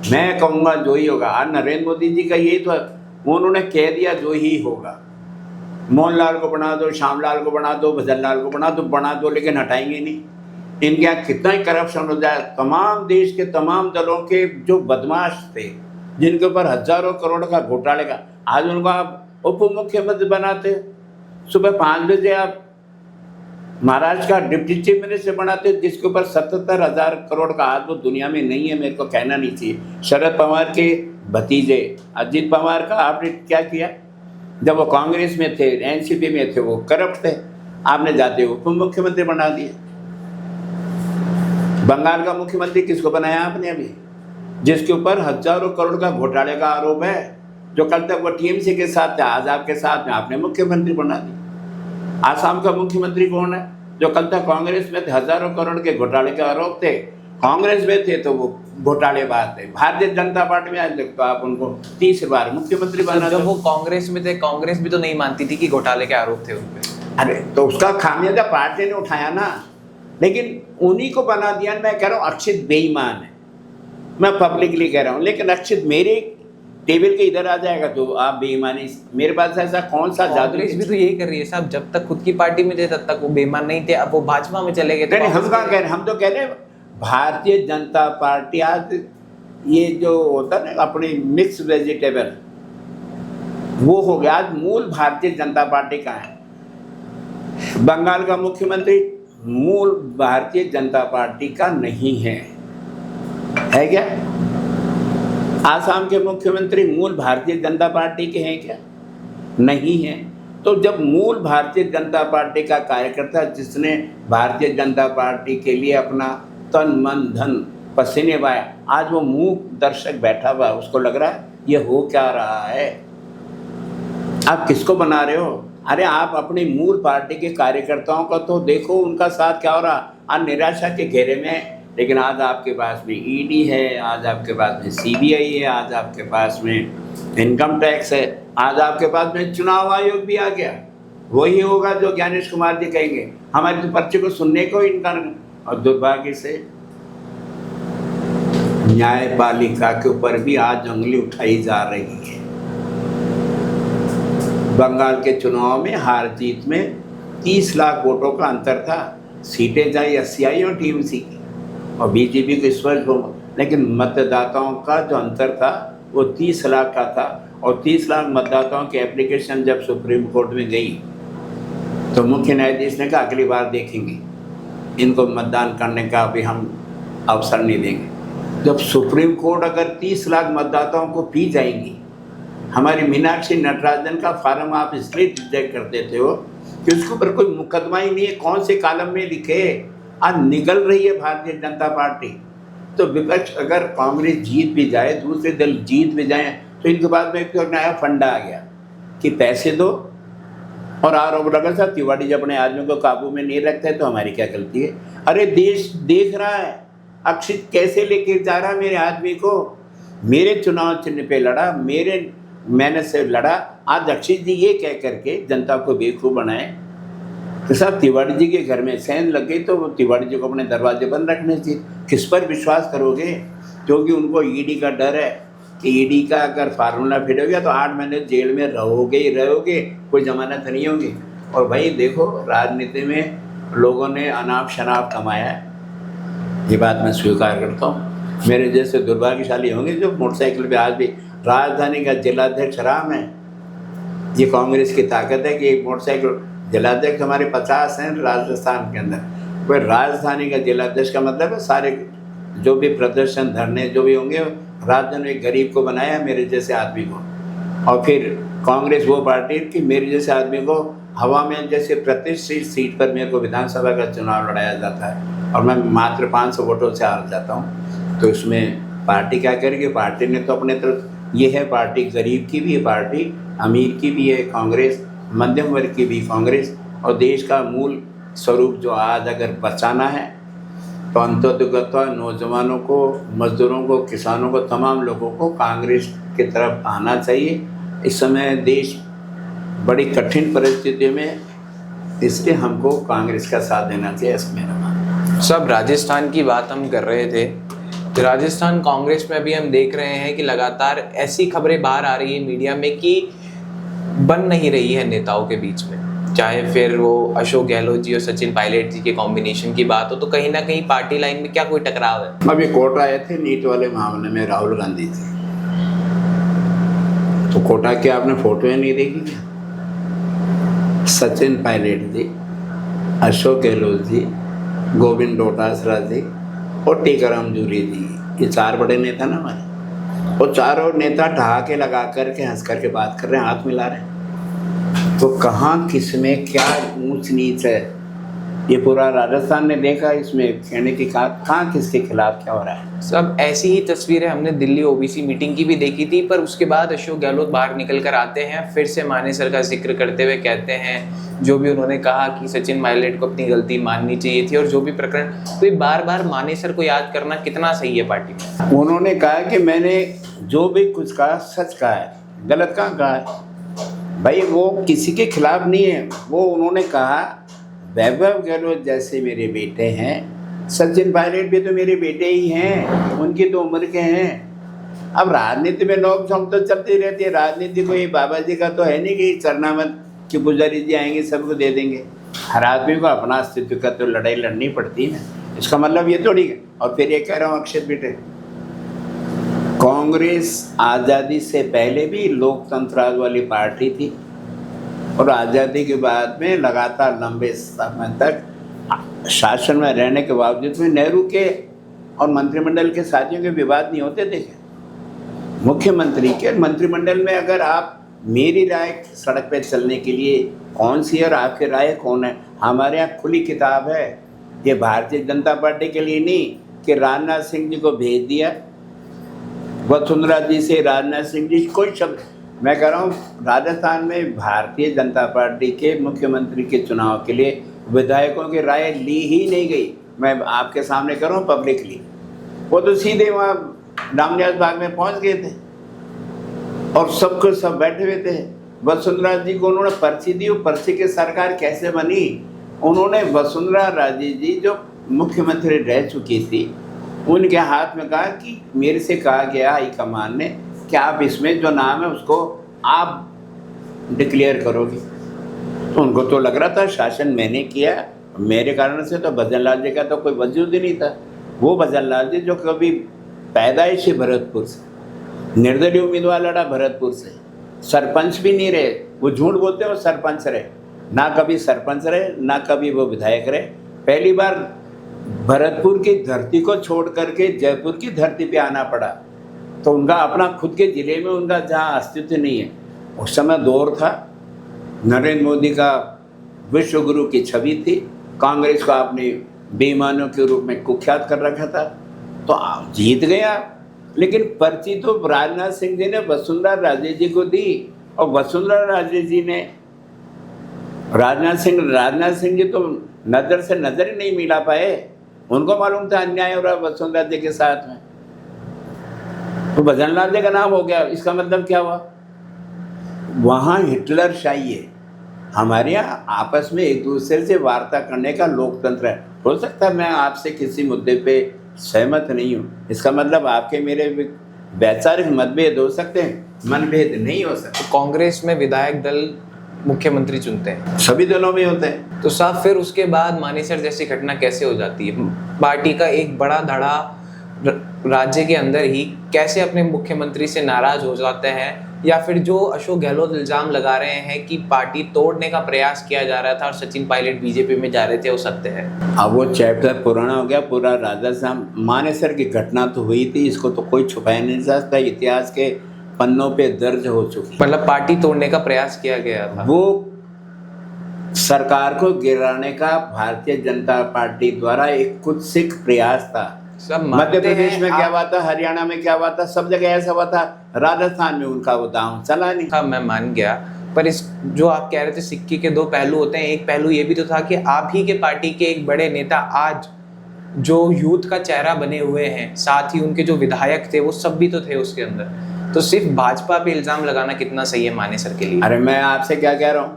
मैं कहूँगा जो ही होगा। आज नरेंद्र मोदी जी का यही तो, उन्होंने कह दिया जो ही होगा। मोहनलाल को बना दो, श्यामलाल को बना दो, भजनलाल को बना दो, लेकिन हटाएंगे नहीं। इनके यहाँ कितना ही करप्शन हो जाए, तमाम देश के तमाम दलों के जो बदमाश थे, जिनके ऊपर हजारों करोड़ का घोटाले का, आज उनको आप उप मुख्यमंत्री बनाते। सुबह 5 बजे आप महाराष्ट्र का डिप्टी चीफ मिनिस्टर बनाते, जिसके ऊपर 77,000 करोड़ का हाथ वो दुनिया में नहीं है, मेरे को कहना नहीं चाहिए। शरद पवार के भतीजे अजित पवार का आपने क्या किया? जब वो कांग्रेस में थे, एनसीपी में थे, वो करप्ट थे, आपने जाते उप मुख्यमंत्री बना दिए। बंगाल का मुख्यमंत्री किसको बनाया आपने अभी? जिसके ऊपर हजारों करोड़ का घोटाले का आरोप है, जो कल तक वो टीएमसी के साथ था, आज आपके साथ में, आपने मुख्यमंत्री बना दिया। आसाम का मुख्यमंत्री कौन है? जो कल तक कांग्रेस में थे, हजारों करोड़ के घोटाले के आरोप थे, कांग्रेस में थे तो वो घोटालेबाज थे। भारतीय जनता पार्टी में आज तक तो आप उनको 30 बार मुख्यमंत्री बना।
जब वो कांग्रेस में थे, कांग्रेस भी तो नहीं मानती थी कि घोटाले के आरोप थे उन पे।
अरे तो उसका खामियाजा पार्टी ने उठाया ना, लेकिन उन्हीं को बना दिया। मैं कह रहा हूँ अक्षित बेईमान है, मैं पब्लिकली कह रहा हूँ, लेकिन अक्षित मेरे टेबल के इधर आ जाएगा तो आप बेईमानी, मेरे पास ऐसा कौन सा जादू?
कांग्रेस भी तो यही कर रही है साहब, जब तक खुद की पार्टी में थे तब तक वो बेईमान नहीं थे, अब वो भाजपा में चले गए।
नहीं, हम कहाँ कह रहे, हम तो कह रहे हैं भारतीय जनता पार्टी आज ये जो होता है ना अपनी मिक्स वेजिटेबल, वो हो गया। आज मूल भारतीय जनता पार्टी का है। बंगाल का मुख्यमंत्री मूल भारतीय जनता पार्टी का नहीं है क्या? आसाम के मुख्यमंत्री मूल भारतीय जनता पार्टी के हैं क्या? नहीं है। तो जब मूल भारतीय जनता पार्टी का कार्यकर्ता, जिसने भारतीय जनता पार्टी के लिए अपना तन मन धन पसीने बहाए, आज वो मूक दर्शक बैठा हुआ, उसको लग रहा है ये हो क्या रहा है? आप किसको बना रहे हो? अरे आप अपनी मूल पार्टी के कार्यकर्ताओं का तो देखो, उनका साथ क्या हो रहा। आज निराशा के घेरे में, लेकिन आज आपके पास में ईडी है, आज आपके पास में सीबीआई है, आज आपके पास में इनकम टैक्स है, आज आपके पास में चुनाव आयोग भी आ गया। वही होगा जो ज्ञानेश कुमार जी कहेंगे, हमारे तो पर्चे को सुनने को इनका। और दुर्भाग्य से न्यायपालिका के ऊपर भी आज उंगली उठाई जा रही है। बंगाल के चुनाव में हार जीत में 30 लाख वोटों का अंतर था, सीटें चाहे 80 आई और टीएमसी की और बीजेपी को स्पष्ट हो, लेकिन मतदाताओं का जो अंतर था वो 30 लाख का था। और 30 लाख मतदाताओं की एप्लीकेशन जब सुप्रीम कोर्ट में गई तो मुख्य न्यायाधीश ने कहा अगली बार देखेंगे, इनको मतदान करने का अभी हम अवसर नहीं देंगे। जब सुप्रीम कोर्ट अगर 30 लाख मतदाताओं को पी जाएंगी, हमारी मीनाक्षी नटराजन का फार्म आप इसलिए रिजेक्ट कर देते हो कि उसके ऊपर कोई मुकदमा ही नहीं है, कौन से कॉलम में लिखे। आज निगल रही है भारतीय जनता पार्टी। तो विपक्ष, अगर कांग्रेस जीत भी जाए, दूसरे दल जीत भी जाए, तो इनके पास में एक नया फंडा आ गया कि पैसे दो और आरोप लगा साहब तिवारी जब अपने आदमियों को काबू में नहीं रखते तो हमारी क्या गलती है? अरे देश देख रहा है अक्षित कैसे लेके जा रहा है मेरे आदमी को। मेरे चुनाव चिन्ह पे लड़ा, मैंने से लड़ा। आज अक्षित जी ये कह करके जनता को बेवकूफ़ बनाए तो साहब तिवारी जी के घर में सेंध लग गई तो वो तिवारी जी को अपने दरवाजे बंद रखने चाहिए। किस पर विश्वास करोगे? क्योंकि उनको ईडी का डर है कि ईडी का अगर फार्मूला फिट हो गया तो 8 महीने जेल में रहोगे ही रहोगे, कोई जमानत नहीं होगी। और भाई देखो, राजनीति में लोगों ने अनाप शनाप कमाया है, ये बात मैं स्वीकार करता हूँ। मेरे जैसे दुर्भाग्यशाली होंगे जो मोटरसाइकिल पे आज भी राजधानी का जिलाध्यक्ष राम है। ये कांग्रेस की ताकत है कि एक मोटरसाइकिल जिलाध्यक्ष हमारे 50 हैं राजस्थान के अंदर। कोई राजधानी का जिलाध्यक्ष का मतलब है सारे जो भी प्रदर्शन धरने जो भी होंगे, राजधानी एक गरीब को बनाया मेरे जैसे आदमी को। और फिर कांग्रेस वो पार्टी कि मेरे जैसे आदमी को हवा में जैसे प्रतिष्ठित सीट पर मेरे को विधानसभा का चुनाव लड़ाया जाता है और मैं मात्र 500 वोटों से हार जाता हूँ, तो इसमें पार्टी क्या करेगी? पार्टी ने तो अपने तरफ, ये है पार्टी गरीब की भी है पार्टी, अमीर की भी है कांग्रेस, मध्यम वर्ग की भी कांग्रेस, और देश का मूल स्वरूप जो आज अगर बचाना है तो अंततः नौजवानों को, मजदूरों को, किसानों को, तमाम लोगों को कांग्रेस की तरफ आना चाहिए। इस समय देश बड़ी कठिन परिस्थिति में, इसलिए हमको कांग्रेस का साथ देना चाहिए। इसमें
सब राजस्थान की बात हम कर रहे थे, तो राजस्थान कांग्रेस में अभी हम देख रहे हैं कि लगातार ऐसी खबरें बाहर आ रही है मीडिया में कि बन नहीं रही है नेताओं के बीच में, चाहे फिर वो अशोक गहलोत जी और सचिन पायलट जी के कॉम्बिनेशन की बात हो, तो कहीं ना कहीं पार्टी लाइन में क्या कोई टकराव है?
अभी कोटा आए थे नीट वाले मामले में, राहुल गांधी थे, तो कोटा की आपने फोटो नहीं देखी क्या? सचिन पायलट जी, अशोक गहलोत जी, गोविंद डोटासरा जी और टीकाराम जूली जी, ये 4 बड़े नेता ना हमारे, वो चारों नेता ठहाके लगा करके हंस करके बात कर रहे हैं, हाथ मिला रहे हैं। तो कहाँ किस में क्या ऊंच नीच है, ये पूरा राजस्थान ने देखा। इसमें कहने की कहाँ किसके खिलाफ क्या हो रहा है।
सब ऐसी ही तस्वीरें हमने दिल्ली ओबीसी मीटिंग की भी देखी थी, पर उसके बाद अशोक गहलोत बाहर निकल कर आते हैं, फिर से मानेसर का जिक्र करते हुए कहते हैं जो भी उन्होंने कहा कि सचिन पायलट को अपनी गलती माननी चाहिए थी और जो भी प्रकरण, तो ये बार बार मानेसर को याद करना कितना सही है पार्टी में?
उन्होंने कहा कि मैंने जो भी कुछ कहा सच कहा है, गलत कहाँ कहा है भाई? वो किसी के खिलाफ नहीं है। वो उन्होंने कहा वैभव गहलोत जैसे मेरे बेटे हैं, सचिन पायलट भी तो मेरे बेटे ही हैं, उनकी तो उम्र के हैं। अब राजनीति में नोक-झोंक तो चलती रहती है, राजनीति कोई बाबा जी का तो है नहीं कि चरनामत कि पुजारी जी आएंगे सबको दे देंगे। हर आदमी को अपना अस्तित्व का तो लड़ाई लड़नी पड़ती है ना, इसका मतलब ये थोड़ी है। और फिर ये कह रहा हूँ अक्षत बेटे, कांग्रेस आज़ादी से पहले भी लोकतंत्र वाली पार्टी थी और आज़ादी के बाद में लगातार लंबे समय तक शासन में रहने के बावजूद में नेहरू के और मंत्रिमंडल के साथियों के विवाद नहीं होते थे। मुख्यमंत्री के मंत्रिमंडल में अगर आप, मेरी राय सड़क पे चलने के लिए कौन सी है और आपकी राय कौन है, हमारे यहाँ खुली किताब है। ये भारतीय जनता पार्टी के लिए नहीं कि राजनाथ सिंह जी को भेज दिया, वसुंधरा जी से राजनाथ सिंह जी, कोई शब्द। मैं कह रहा हूँ राजस्थान में भारतीय जनता पार्टी के मुख्यमंत्री के चुनाव के लिए विधायकों की राय ली ही नहीं गई। मैं आपके सामने कर रहा हूँ पब्लिकली, वो तो सीधे वहाँ रामनिवास बाग में पहुँच गए थे और सबको सब बैठे हुए थे। वसुंधरा जी को उन्होंने पर्ची दी, वो पर्ची की सरकार कैसे बनी? उन्होंने वसुंधरा राजे जी जो मुख्यमंत्री रह चुकी थी, उनके हाथ में कहा कि मेरे से कहा गया हाईकमान ने कि आप इसमें जो नाम है उसको आप डिक्लेयर करोगे। तो उनको तो लग रहा था शासन मैंने किया, मेरे कारण से तो भजन लाल जी का तो कोई वजूद ही नहीं था। वो भजन लाल जी जो कभी पैदाइश भरतपुर से, निर्दलीय उम्मीदवार लड़ा भरतपुर से, सरपंच भी नहीं रहे, वो झूठ बोलते हैं वो सरपंच रहे, ना कभी सरपंच रहे ना कभी वो विधायक रहे। पहली बार भरतपुर की धरती को छोड़ करके जयपुर की धरती पे आना पड़ा, तो उनका अपना खुद के ज़िले में उनका जहाँ अस्तित्व नहीं है। उस समय दौर था, नरेंद्र मोदी का विश्व गुरु की छवि थी, कांग्रेस को आपने बेईमानों के रूप में कुख्यात कर रखा था, तो आप जीत गए आप। लेकिन पर्ची तो राजनाथ सिंह जी ने वसुंधरा राजे जी को दी और वसुंधरा राजे जी ने राजनाथ सिंह जी तो नज़र से नज़र ही नहीं मिला पाए, उनको मालूम था अन्याय हो रहा वसुंधरा जी के साथ में, तो भजन लाल जी का नाम हो गया। इसका मतलब क्या हुआ? वहाँ हिटलर शाही है, हमारे यहाँ आपस में एक दूसरे से वार्ता करने का लोकतंत्र है। हो सकता है मैं आपसे किसी मुद्दे पे सहमत नहीं हूँ, इसका मतलब आपके मेरे वैचारिक मतभेद हो सकते हैं, मनभेद नहीं हो सकते।
कांग्रेस में विधायक दल मुख्यमंत्री चुनते हैं,
सभी दलों में होते हैं।
तो साहब फिर उसके बाद मानेसर जैसी घटना कैसे हो जाती है? पार्टी का एक बड़ा धड़ा राज्य के अंदर ही कैसे अपने मुख्यमंत्री से नाराज हो जाते हैं, या फिर जो अशोक गहलोत इल्जाम लगा रहे हैं कि पार्टी तोड़ने का प्रयास किया जा रहा था और सचिन पायलट बीजेपी में जा रहे थे, वो सत्य है?
अब वो चैप्टर पुराना हो गया, पूरा राजस्थान मानेसर की घटना तो हुई थी, इसको तो कोई छुपाया नहीं जा सकता। इतिहास के पन्नों पे दर्ज हो चुकी है।
मतलब पार्टी तोड़ने का प्रयास किया गया था।
वो सरकार को गिराने का भारतीय जनता पार्टी द्वारा एक कुत्सित प्रयास था।
सब
मध्य
मानते
प्रदेश
हैं
में क्या
आप।
हुआ था, हरियाणा में क्या हुआ था, सब जगह ऐसा हुआ था। राजस्थान में उनका वो दांव चला नहीं।
हाँ, मैं मान गया, पर इस जो आप कह रहे थे सिक्के के दो पहलू होते हैं, एक पहलू ये भी तो था कि आप ही के पार्टी के एक बड़े नेता आज जो यूथ का चेहरा बने हुए हैं, साथ ही उनके जो विधायक थे वो सब भी तो थे उसके अंदर। तो सिर्फ भाजपा पे इल्जाम लगाना कितना सही है माने सर के लिए?
अरे मैं आपसे क्या कह रहा हूँ,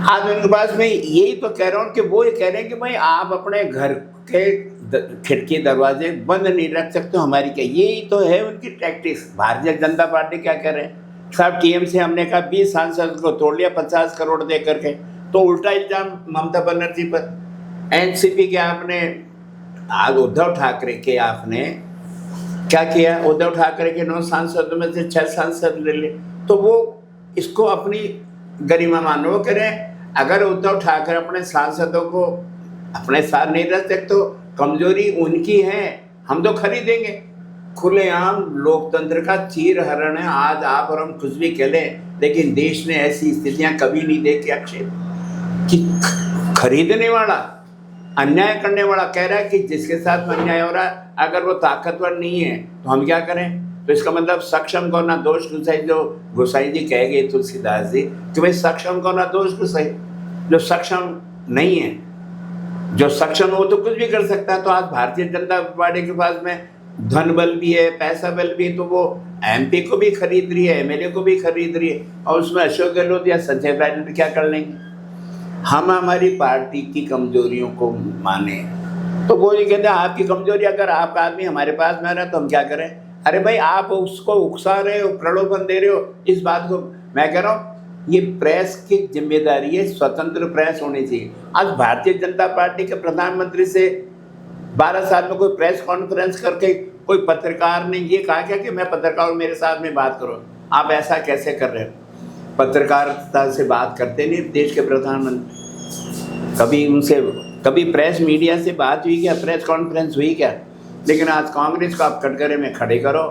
आज उनके पास मैं यही तो कह रहा हूँ कि वो ये कह रहे हैं कि भाई आप अपने घर के खिड़की दरवाजे बंद नहीं रख सकते, हमारी क्या? यही तो है उनकी टैक्टिक्स। भारतीय जनता पार्टी क्या कर रहे हैं साहब, टीएमसी हमने कहा 20 सांसद को तोड़ लिया 50 करोड़ दे करके, तो उल्टा इल्जाम ममता बनर्जी पर। एनसीपी के आपने, आज उद्धव ठाकरे के आपने क्या किया, उद्धव ठाकरे के 9 सांसदों में से 6 सांसद ले ले, तो वो इसको अपनी गरिमा मान वो करें। अगर उद्धव ठाकरे अपने सांसदों को अपने साथ नहीं रख सकते तो कमजोरी उनकी है, हम तो खरीदेंगे। खुलेआम लोकतंत्र का चीर हरण है। आज आप और हम कुछ भी कह लें, लेकिन देश ने ऐसी स्थितियां कभी नहीं देखी अक्षय, कि खरीदने वाला, अन्याय करने वाला कह रहा है कि जिसके साथ अन्याय हो रहा है अगर वो ताकतवर नहीं है तो हम क्या करें? तो इसका मतलब सक्षम को ना दोष गुसाई, जो गोसाई जी कह गए तुलसीदास जी कि भाई सक्षम को ना दोष गुसाई। जो सक्षम नहीं है, जो सक्षम हो तो कुछ भी कर सकता है। तो आज भारतीय जनता पार्टी के पास में धन बल भी है, पैसा बल भी है, तो वो एमपी को भी खरीद रही है, एमएलए को भी खरीद रही है, और उसमें अशोक गहलोत या संजय पायलट क्या कर लेंगे? हम हमारी पार्टी की कमजोरियों को माने तो वो ये कहते हैं आपकी कमजोरी, अगर आपका आदमी हमारे पास में आ रहा है तो हम क्या करें? अरे भाई आप उसको उकसा रहे हो, प्रलोभन दे रहे हो। इस बात को मैं कह रहा हूँ, ये प्रेस की जिम्मेदारी है, स्वतंत्र प्रेस होनी चाहिए। आज भारतीय जनता पार्टी के प्रधानमंत्री से 12 साल में कोई प्रेस कॉन्फ्रेंस करके कोई पत्रकार ने ये कहा क्या कि मैं पत्रकार हूँ, मेरे साथ में बात करो? आप ऐसा कैसे कर रहे हो? पत्रकारिता से बात करते नहीं देश के प्रधानमंत्री। कभी उनसे, कभी प्रेस मीडिया से बात हुई क्या? प्रेस कॉन्फ्रेंस हुई क्या? लेकिन आज कांग्रेस को आप कटघरे में खड़े करो,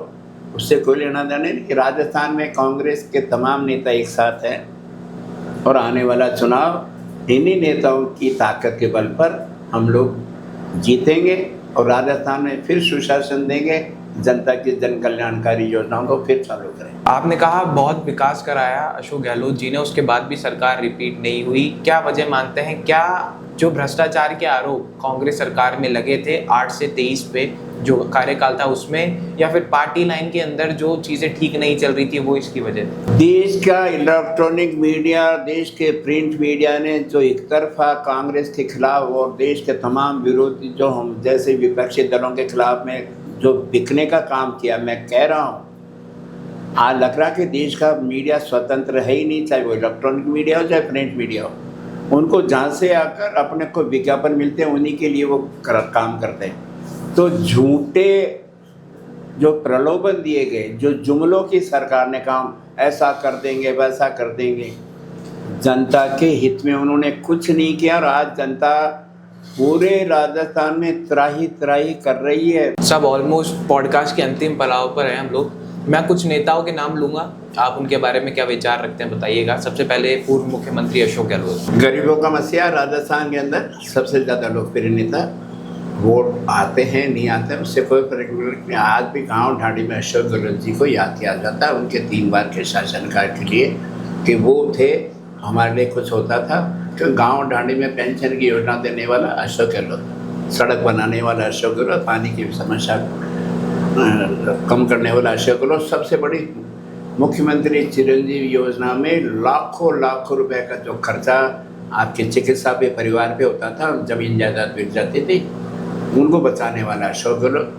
उससे कोई लेना देना नहीं। कि राजस्थान में कांग्रेस के तमाम नेता एक साथ हैं और आने वाला चुनाव इन्हीं नेताओं की ताकत के बल पर हम लोग जीतेंगे और राजस्थान में फिर सुशासन देंगे, जनता की जन कल्याणकारी योजनाओं को फिर चालू करेंगे।
आपने कहा बहुत विकास कराया अशोक गहलोत जी ने, उसके बाद भी सरकार रिपीट नहीं हुई, क्या वजह मानते हैं? क्या जो भ्रष्टाचार के आरोप कांग्रेस सरकार में लगे थे 8 से 23 पे जो कार्यकाल था उसमें, या फिर पार्टी लाइन के अंदर जो चीजें ठीक नहीं चल रही थी वो इसकी वजह थी?
देश का इलेक्ट्रॉनिक मीडिया, देश के प्रिंट मीडिया ने जो एक तरफा कांग्रेस के खिलाफ और देश के तमाम विरोधी जो हम जैसे विपक्षी दलों के खिलाफ में जो बिकने का काम किया, मैं कह रहा हूँ आज लग रहा कि देश का मीडिया स्वतंत्र है ही नहीं, चाहे वो इलेक्ट्रॉनिक मीडिया हो चाहे प्रिंट मीडिया हो। उनको जहाँ से आकर अपने को विज्ञापन मिलते हैं उन्हीं के लिए वो काम करते हैं। तो झूठे जो प्रलोभन दिए गए, जो जुमलों की सरकार ने काम ऐसा कर देंगे वैसा कर देंगे, जनता के हित में उन्होंने कुछ नहीं किया और आज जनता पूरे राजस्थान में त्राही त्राही कर रही है।
सब ऑलमोस्ट पॉडकास्ट के अंतिम पड़ाव पर हैं हम लोग। मैं कुछ नेताओं के नाम लूंगा, आप उनके बारे में क्या विचार रखते हैं बताइएगा। सबसे पहले पूर्व मुख्यमंत्री अशोक गहलोत।
गरीबों का मसीहा, राजस्थान के अंदर सबसे ज़्यादा लोकप्रिय नेता। वोट आते हैं नहीं आते हैं उससे कोई फर्क नहीं। आज भी गांव ढांडी में अशोक गहलोत जी को याद किया जाता है उनके 3 बार के शासनकाल के लिए, कि वो थे हमारे लिए कुछ होता था। कि गांव ढांडी में पेंशन की योजना देने वाला अशोक गहलोत, सड़क बनाने वाला अशोक गहलोत, पानी की समस्या कम करने वाला अशोक गहलोत, सबसे बड़ी मुख्यमंत्री चिरंजीवी योजना में लाखों रुपए का जो खर्चा आपके चिकित्सा पे परिवार पे होता था, जमीन जायदाद बिक जाती थी, उनको बचाने वाला अशोक गहलोत,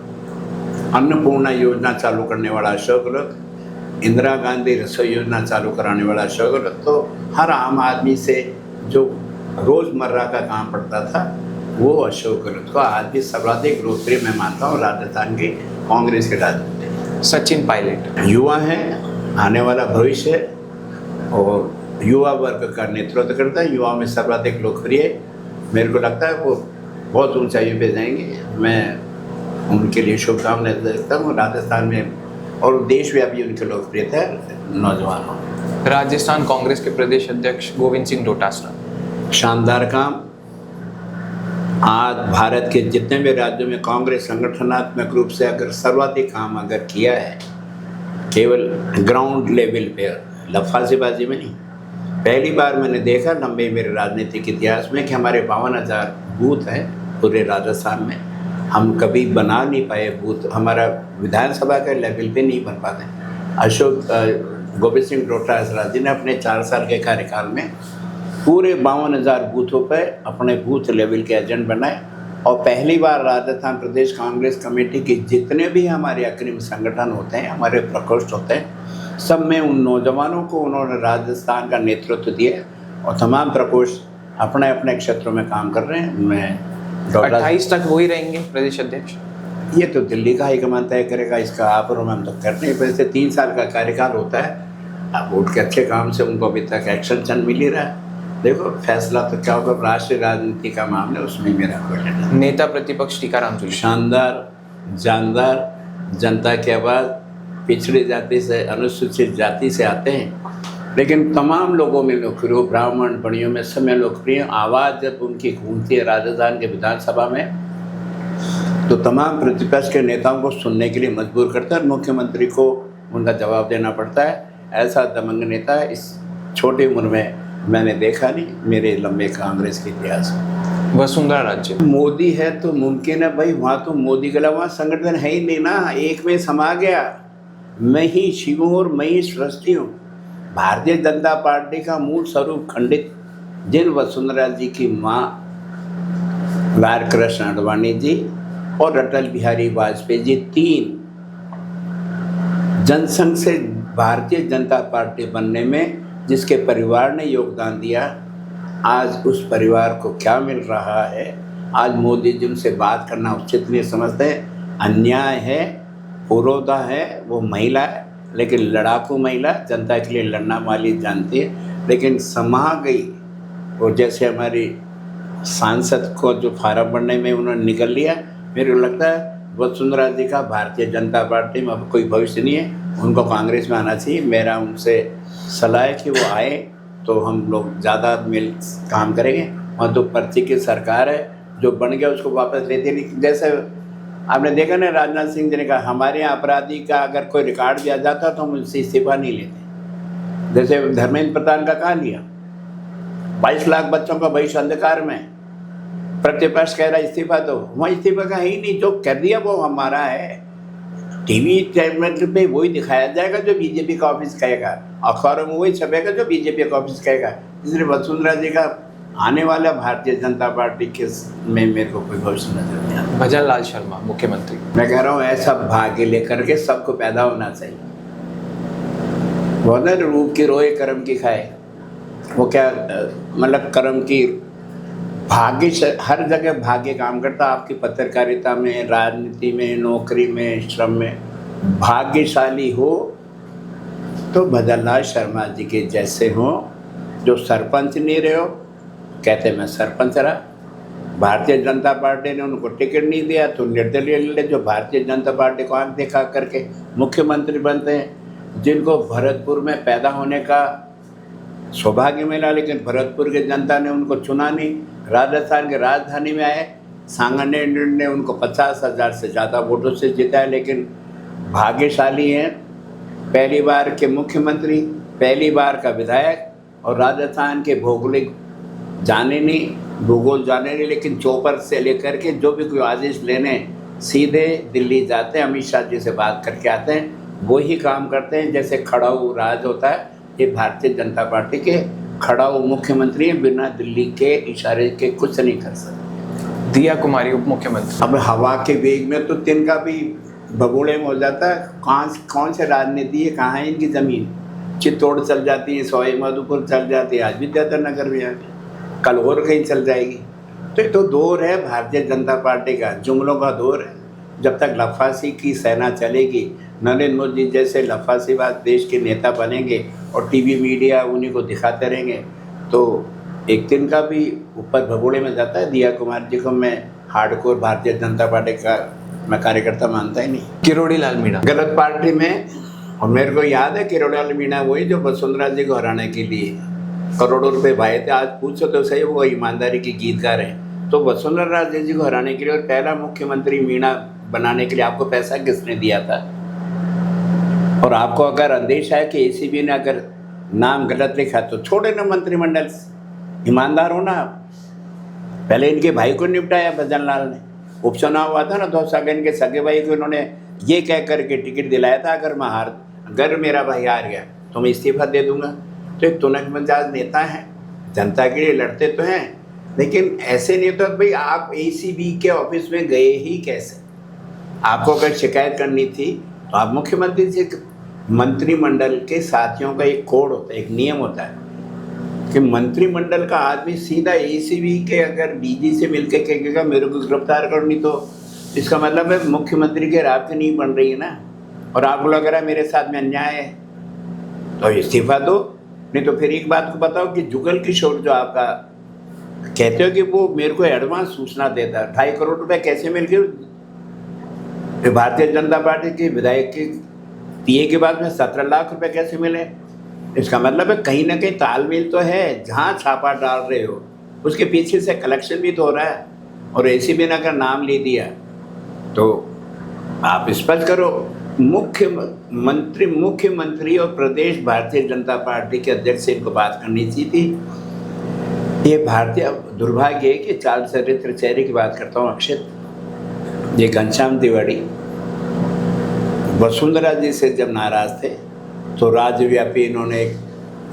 अन्नपूर्णा योजना चालू करने वाला अशोक गहलोत, इंदिरा गांधी रसोई योजना चालू कराने वाला अशोक गहलोत। तो हर आम आदमी से जो रोज़मर्रा का काम पड़ता था वो अशोक गहलोत को आज भी सर्वाधिक लोकप्रिय मैं मानता हूँ राजस्थान के कांग्रेस के राजनीति।
सचिन पायलट
युवा हैं, आने वाला भविष्य है और युवा वर्ग का नेतृत्व करता है, युवा में सर्वाधिक लोकप्रिय। मेरे को लगता है वो बहुत ऊंचाइयों पे जाएंगे। मैं उनके लिए शुभकामनाएं देता हूँ। राजस्थान में और देशव्यापी उनकी लोकप्रियता है नौजवानों में।
राजस्थान कांग्रेस के प्रदेश अध्यक्ष गोविंद सिंह डोटासरा।
शानदार काम। आज भारत के जितने भी राज्यों में कांग्रेस संगठनात्मक रूप से अगर सर्वाधिक काम अगर किया है, केवल ग्राउंड लेवल पे, लफाजीबाजी में नहीं। पहली बार मैंने देखा लंबे मेरे राजनीतिक इतिहास में कि हमारे 52,000 बूथ हैं पूरे राजस्थान में, हम कभी बना नहीं पाए बूथ, हमारा विधानसभा के लेवल पे नहीं बन पाते। गोविंद सिंह डोटासरा जी ने अपने 4 साल के कार्यकाल में पूरे 52,000 बूथों पर अपने बूथ लेवल के एजेंट बनाए, और पहली बार राजस्थान प्रदेश कांग्रेस कमेटी के जितने भी हमारे अग्रिम संगठन होते हैं, हमारे प्रकोष्ठ होते हैं, सब में उन नौजवानों को उन्होंने राजस्थान का नेतृत्व दिया, और तमाम प्रकोष्ठ अपने अपने क्षेत्रों में काम कर रहे हैं। मैं
28 तक वही रहेंगे प्रदेश अध्यक्ष।
ये तो दिल्ली का हाईकमान तय करेगा, इसका आप और हम तो करते हैं। वैसे 3 साल का कार्यकाल होता है, अब वोट के अच्छे काम से उनको अभी तक एक्सटेंशन मिल ही रहा है। देखो फैसला तो क्या होगा, राष्ट्रीय राजनीति का मामला, उसमें मेरा कोई लेना।
नेता प्रतिपक्ष टीकाराम जूली।
शानदार, जानदार, जनता की आवाज़, पिछड़ी जाति से, अनुसूचित जाति से आते हैं, लेकिन तमाम लोगों में लोकप्रिय, ब्राह्मण बड़ियों में सब में लोकप्रिय। आवाज़ जब उनकी गूंजती है राजस्थान के विधानसभा में, तो तमाम प्रतिपक्ष के नेताओं को सुनने के लिए मजबूर करता है, मुख्यमंत्री को उनका जवाब देना पड़ता है। ऐसा दबंग नेता इस छोटी उम्र में मैंने देखा नहीं मेरे लंबे कांग्रेस के इतिहास में।
वसुंधरा राज्य।
मोदी है तो मुमकिन है भाई, वहाँ तो मोदी के अलावा संगठन है ही नहीं ना, एक में समा गया। मैं ही शिव हूँ और मैं ही सृष्टि हूँ। भारतीय जनता पार्टी का मूल स्वरूप खंडित, जिन वसुंधरा जी की माँ लाल कृष्ण आडवाणी जी और अटल बिहारी वाजपेयी जी, 3 जनसंघ से भारतीय जनता पार्टी बनने में जिसके परिवार ने योगदान दिया, आज उस परिवार को क्या मिल रहा है। आज मोदी जी उनसे बात करना उचित नहीं समझते, अन्याय है, पुरोधा है, वो महिला है, लेकिन लड़ाकू महिला, जनता के लिए लड़ना वाली जानती है, लेकिन समा गई। और जैसे हमारी सांसद को जो फार्म भरने में उन्होंने निकल लिया, मेरे को लगता है वसुंधरा जी का भारतीय जनता पार्टी में अब कोई भविष्य नहीं है, उनको कांग्रेस में आना चाहिए। मेरा उनसे सलाह है कि वो आए तो हम लोग ज़्यादा मिल काम करेंगे। वहाँ तो पर्ची की सरकार है, जो बन गया उसको वापस लेते नहीं। जैसे आपने देखा ना, राजनाथ सिंह जी ने कहा हमारे यहाँ अपराधी का अगर कोई रिकॉर्ड दिया जाता तो हम उनसे इस्तीफा नहीं लेते। जैसे धर्मेंद्र प्रधान का कहाँ लिया, 22 लाख बच्चों का भविष्य अंधकार में, प्रतिपक्ष कह रहा इस्तीफा दो, वहाँ इस्तीफा का ही नहीं, जो कर दिया वो हमारा है। टीवी चैनल पे वही दिखाया जाएगा जो बीजेपी का ऑफिस कहेगा, अखबारों में वही छपेगा जो बीजेपी का ऑफिस कहेगा। इसलिए वसुंधरा जी का आने वाला भारतीय जनता पार्टी के में मेरे को कोई भविष्य नजर नहीं आता।
भजन लाल शर्मा मुख्यमंत्री।
मैं कह रहा हूँ ऐसा भाग्य लेकर के सबको पैदा होना चाहिए। वो ना रूप की रोए कर्म की खाए, वो क्या मतलब कर्म की भाग्य से हर जगह भाग्य काम करता। आपकी पत्रकारिता में, राजनीति में, नौकरी में, श्रम में भाग्यशाली हो तो भजन लाल शर्मा जी के जैसे हो, जो सरपंच नहीं रहे हो, कहते मैं सरपंच रहा। भारतीय जनता पार्टी ने उनको टिकट नहीं दिया तो निर्दलीय लड़े, जो भारतीय जनता पार्टी को आंख दिखा करके मुख्यमंत्री बनते हैं, जिनको भरतपुर में पैदा होने का सौभाग्य मिला, लेकिन भरतपुर की जनता ने उनको चुना नहीं। राजस्थान के राजधानी में आए, सांगानेर ने उनको 50,000 से ज़्यादा वोटों से जिताया, लेकिन भाग्यशाली हैं। पहली बार के मुख्यमंत्री, पहली बार का विधायक, और राजस्थान के भौगोलिक जाने नहीं, भूगोल जाने नहीं, लेकिन चौपर से लेकर के जो भी कोई आदेश लेने सीधे दिल्ली जाते हैं, अमित शाह जी से बात करके आते हैं, वही काम करते हैं। जैसे खड़ाऊ राज होता है, ये भारतीय जनता पार्टी के खड़ाऊ मुख्यमंत्री हैं, बिना दिल्ली के इशारे के कुछ नहीं कर सकते।
दिया कुमारी उप मुख्यमंत्री।
अब हवा के वेग में तो तिनका भी भगोड़े में हो जाता है। कौन से राजनीति है, कहाँ है इनकी ज़मीन। चित्तौड़ चल जाती है, सवाई माधोपुर चल जाती है, आज विद्याधर नगर में आती, कल और कहीं चल जाएगी। तो ये तो दौर है भारतीय जनता पार्टी का, जुमलों का दौर है। जब तक लफासी की सेना चलेगी, नरेंद्र मोदी जैसे लफासीबाज देश के नेता बनेंगे और टीवी मीडिया उन्हीं को दिखाते रहेंगे, तो एक दिन का भी ऊपर भगोड़े में जाता है। दिया कुमार जी को मैं हार्डकोर भारतीय जनता पार्टी का मैं कार्यकर्ता मानता ही नहीं।
किरोड़ी लाल मीणा।
गलत पार्टी में, और मेरे को याद है किरोड़ी लाल मीणा वही जो वसुंधरा जी को हराने के लिए करोड़ों रुपए भाए थे। आज पूछो तो सही, वो ईमानदारी के गीतकार हैं। तो वसुंधरा राजे जी को हराने के लिए और पहला मुख्यमंत्री मीणा बनाने के लिए आपको पैसा किसने दिया था? और आपको अगर अंदेशा है कि ACB ने अगर नाम गलत लिखा तो छोड़े ना मंत्रिमंडल से। ईमानदार हो ना आप। पहले इनके भाई को निपटाया भजन लाल ने। उपचुनाव हुआ था ना, तो इनके सगे भाई को इन्होंने ये कह करके टिकट दिलाया था, अगर मेरा भाई हार गया तो मैं इस्तीफा दे दूंगा। तो एक तुनक मिजाज नेता हैं, जनता के लिए लड़ते तो हैं, लेकिन ऐसे नहीं होता भाई आप ACB के ऑफिस में गए ही कैसे? आपको अगर शिकायत करनी थी तो आप मुख्यमंत्री से, मंत्रिमंडल के साथियों का एक कोड होता है, एक नियम होता है कि मंत्रिमंडल का आदमी सीधा ACB के अगर DG से मिलकर कहेगा मेरे को गिरफ्तार करनी, तो इसका मतलब है मुख्यमंत्री के रास्ते नहीं बन रही है ना। और आपको लग रहा है मेरे साथ में अन्याय है तो इस्तीफा दो। नहीं तो फिर एक बात को बताओ कि जुगल किशोर जो आपका कहते हो कि वो मेरे को एडवांस सूचना देता है, 2.5 करोड़ रुपए कैसे मिल गए? भारतीय जनता पार्टी के विधायक के PA के बाद में 17 लाख रुपए कैसे मिले? इसका मतलब है कहीं ना कहीं तालमेल तो है। जहाँ छापा डाल रहे हो उसके पीछे से कलेक्शन भी तो हो रहा है। और ACB ने अगर नाम ले दिया तो आप स्पष्ट करो। मुख्यमंत्री और प्रदेश भारतीय जनता पार्टी के अध्यक्ष से इनको बात करनी चाहिए थी। ये भारतीय दुर्भाग्य है कि चाल चरित्र चेहरे की बात करता हूँ अक्षित, ये घनश्याम तिवारी वसुंधरा जी से जब नाराज थे तो राज्यव्यापी इन्होंने एक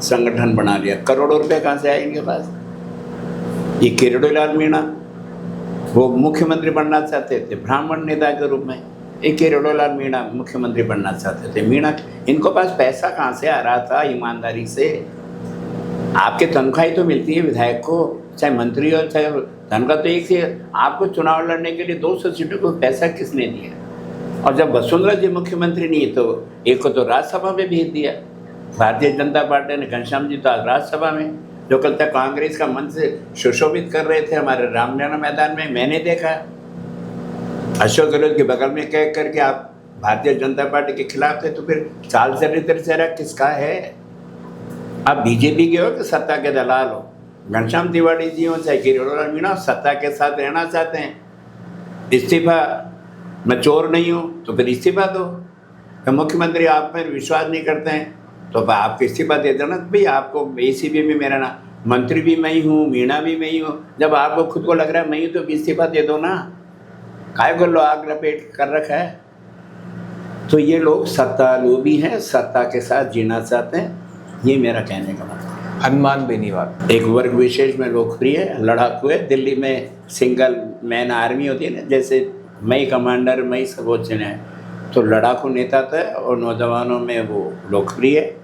संगठन बना लिया। करोड़ों रुपए कहाँ से आए इनके पास? ये किरोड़ी लाल मीणा वो मुख्यमंत्री बनना चाहते थे ब्राह्मण नेता के रूप में। एक किरोड़ी लाल मीणा मुख्यमंत्री बनना चाहते थे। मीणा इनको पास पैसा कहाँ से आ रहा था? ईमानदारी से। आपके तनख्वाही तो मिलती है विधायक को, चाहे मंत्री हो चाहे तनख्वाह तो एक ही। आपको चुनाव लड़ने के लिए 200 सीटों को पैसा किसने दिया? और जब वसुंधरा जी मुख्यमंत्री नहीं तो एक को तो राज्यसभा में भेज दिया भारतीय जनता पार्टी ने। घनश्याम जी तो आज राज्यसभा में, जो कल तक कांग्रेस का मंच सुशोभित कर रहे थे हमारे रामलीला मैदान में, मैंने देखा अशोक गहलोत के बगल में कह करके आप भारतीय जनता पार्टी के खिलाफ थे। तो फिर चाल चरित्र चेहरा किसका है? आप BJP के हो कि सत्ता के दलाल हो? घनश्याम तिवारी जी हो चाहे किरोड़ी लाल मीणा, सत्ता के साथ रहना चाहते हैं। इस्तीफा, मैं चोर नहीं हूँ तो फिर इस्तीफा दो। तो मुख्यमंत्री आप में विश्वास नहीं करते हैं तो आप इस्तीफा दे देना। भाई आपको ACB में मेरा ना मंत्री भी मैं ही हूँ, मीणा भी मैं ही हूँ। जब आपको खुद को लग रहा है मैं ही तो इस्तीफा दे दो ना। काय को आग लपेट कर रखा है? तो ये लोग सत्ता लोभी हैं, सत्ता के साथ जीना चाहते हैं। ये मेरा कहने का मतलब।
हनुमान बेनीवाल
एक वर्ग विशेष में लोकप्रिय लड़ाकू है। दिल्ली में सिंगल मैन आर्मी होती है ना, जैसे मई कमांडर मई सर्वोच्च न्याय, तो लड़ाकू नेता था और नौजवानों में वो लोकप्रिय है।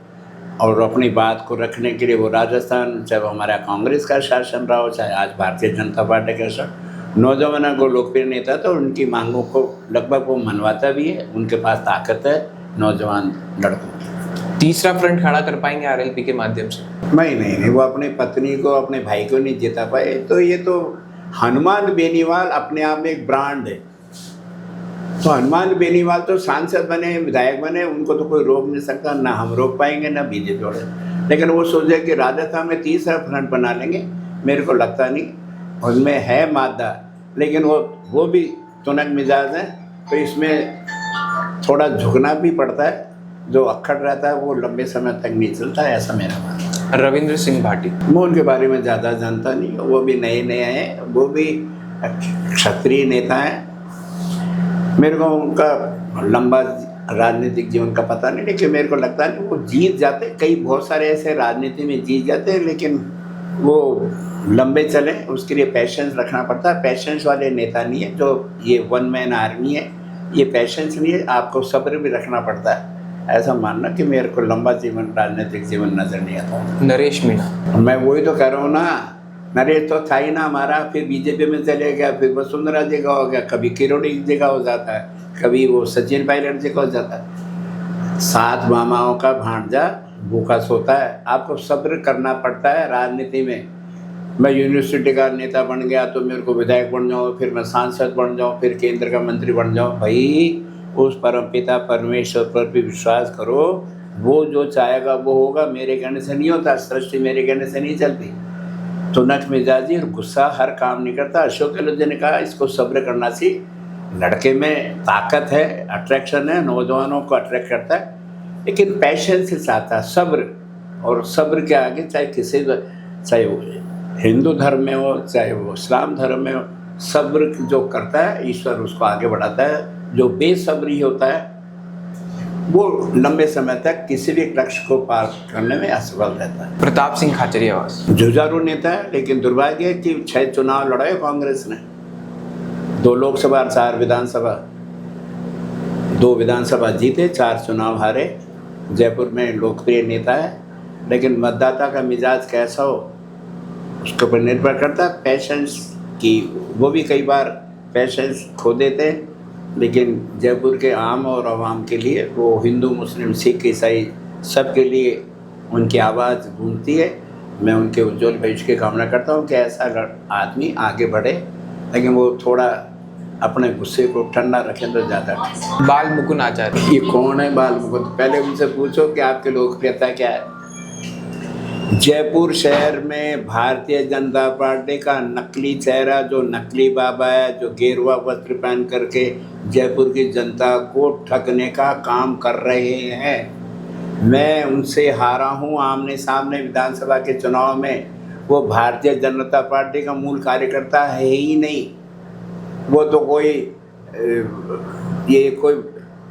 और अपनी बात को रखने के लिए वो राजस्थान, चाहे वो हमारा कांग्रेस का शासन रहा हो चाहे आज भारतीय जनता पार्टी का शासन, नौजवानों को लोकप्रिय नेता था। उनकी मांगों को लगभग वो मनवाता भी है। उनके पास ताकत है नौजवान लड़कों की।
तीसरा फ्रंट खड़ा कर पाएंगे RLP के माध्यम से?
नहीं, वो अपनी पत्नी को अपने भाई को नहीं जिता पाए। तो ये तो हनुमान बेनीवाल अपने आप में एक ब्रांड है। तो हनुमान बेनीवाल तो सांसद बने, विधायक बने, उनको तो कोई रोक नहीं सकता, ना हम रोक पाएंगे ना BJP वाले। लेकिन वो सोचे कि राजस्थान में तीसरा फ्रंट बना लेंगे, मेरे को लगता नहीं। उनमें है मादा, लेकिन वो भी तुनक मिजाज है। तो इसमें थोड़ा झुकना भी पड़ता है। जो अक्खड़ रहता है वो लंबे समय तक नहीं चलता है, ऐसा मेरा मानना है।
रविंद्र सिंह भाटी,
मैं उनके बारे में ज़्यादा जानता नहीं। वो भी नए हैं, वो भी क्षत्रिय नेता हैं। मेरे को उनका लंबा राजनीतिक जीवन का पता नहीं, लेकिन मेरे को लगता है वो जीत जाते। कई बहुत सारे ऐसे राजनीति में जीत जाते हैं, लेकिन वो लंबे चले उसके लिए पेशेंस रखना पड़ता है। पेशेंस वाले नेता नहीं है जो ये वन मैन आर्मी है, ये पेशेंस नहीं है। आपको सब्र भी रखना पड़ता है। ऐसा मानना कि मेरे को लंबा जीवन राजनीतिक जीवन नजर नहीं आता।
नरेश मीणा,
मैं वही तो कह रहा हूँ ना, नरेश तो था ही ना हमारा, फिर BJP में चले गया, फिर वसुंधरा जी का हो गया, कभी किरोड़ी जी का हो जाता है, कभी वो सचिन पायलट जी का हो जाता है। 7 मामाओं का भांजा भूखा सोता है। आपको सब्र करना पड़ता है राजनीति में। मैं यूनिवर्सिटी का नेता बन गया तो मेरे को विधायक बन जाऊँ, फिर मैं सांसद बन जाऊँ, फिर केंद्र का मंत्री बन जाऊँ। भाई उस परमपिता परमेश्वर पर भी विश्वास करो, वो जो चाहेगा वो होगा। मेरे कहने से नहीं होता, सृष्टि मेरे कहने से नहीं चलती। तो नख मिजाजी और गुस्सा हर काम नहीं करता। अशोक गहलोत जी ने कहा इसको सब्र करना चाहिए। लड़के में ताकत है, अट्रैक्शन है, नौजवानों को अट्रैक्ट करता है, लेकिन पैशंस से चाहता है, सब्र। और सब्र के आगे चाहे किसी, चाहे वो हिंदू धर्म में हो चाहे वो इस्लाम धर्म में हो, सब्र जो करता है ईश्वर उसको आगे बढ़ाता है। जो बेसब्री होता है वो लंबे समय तक किसी भी लक्ष्य को पार करने में असफल रहता है।
प्रताप सिंह खाचरियावास
जुझारू नेता है, लेकिन दुर्भाग्य है कि 6 चुनाव लड़े कांग्रेस ने, 2 लोकसभा और 4 विधानसभा। 2 विधानसभा जीते, 4 चुनाव हारे। जयपुर में लोकप्रिय नेता है, लेकिन मतदाता का मिजाज कैसा हो उसके ऊपर निर्भर करता है। पैशंस की वो भी कई बार पैशंस खो देते हैं, लेकिन जयपुर के आम और आवाम के लिए वो हिंदू मुस्लिम सिख ईसाई सबके लिए उनकी आवाज़ गूंजती है। मैं उनके उज्जवल भविष्य की कामना करता हूँ कि ऐसा आदमी आगे बढ़े, लेकिन वो थोड़ा अपने गुस्से को ठंडा रखें तो ज़्यादा ठीक है।
बाल मुकुंद आचार्य,
ये कौन है बाल मुकुंद? पहले उनसे पूछो कि आपकी लोकप्रियता क्या है। जयपुर शहर में भारतीय जनता पार्टी का नकली चेहरा, जो नकली बाबा है, जो गेरुआ वस्त्र पहन करके जयपुर की जनता को ठगने का काम कर रहे हैं। मैं उनसे हारा हूं आमने सामने विधानसभा के चुनाव में। वो भारतीय जनता पार्टी का मूल कार्यकर्ता है ही नहीं। वो तो कोई ये कोई